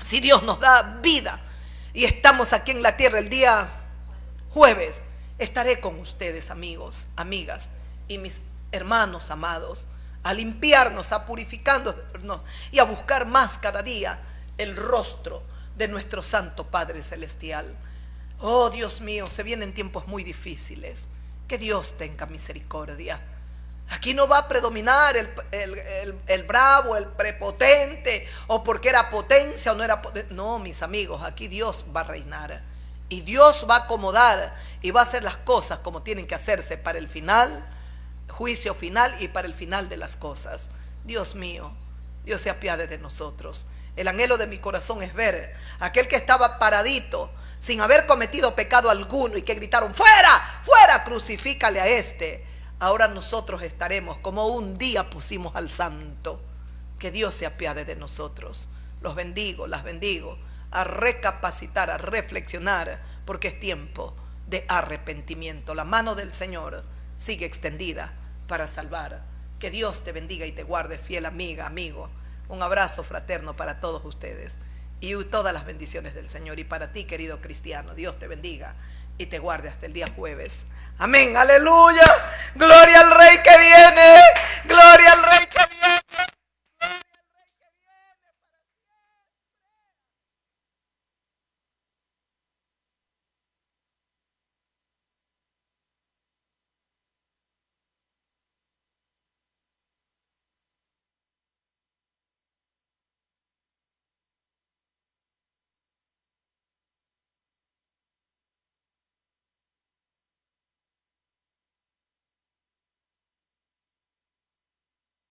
Si Dios nos da vida y estamos aquí en la tierra el día jueves, estaré con ustedes, amigos, amigas y mis hermanos amados, a limpiarnos, a purificarnos y a buscar más cada día el rostro de nuestro Santo Padre Celestial. Oh, Dios mío, se vienen tiempos muy difíciles. Que Dios tenga misericordia. Aquí no va a predominar el bravo, el prepotente, o porque era potencia o no era potencia. No, mis amigos, aquí Dios va a reinar. Y Dios va a acomodar y va a hacer las cosas como tienen que hacerse para el final, juicio final, y para el final de las cosas. Dios mío, Dios se apiade de nosotros. El anhelo de mi corazón es ver a aquel que estaba paradito, sin haber cometido pecado alguno, y que gritaron: ¡fuera, fuera, crucifícale a este! Ahora nosotros estaremos como un día pusimos al santo. Que Dios se apiade de nosotros. Los bendigo, las bendigo, a recapacitar, a reflexionar, porque es tiempo de arrepentimiento. La mano del Señor sigue extendida para salvar. Que Dios te bendiga y te guarde, fiel amiga, amigo. Un abrazo fraterno para todos ustedes y todas las bendiciones del Señor. Y para ti, querido cristiano, Dios te bendiga y te guarde hasta el día jueves. Amén, aleluya. Gloria al Rey que viene. Gloria al Rey.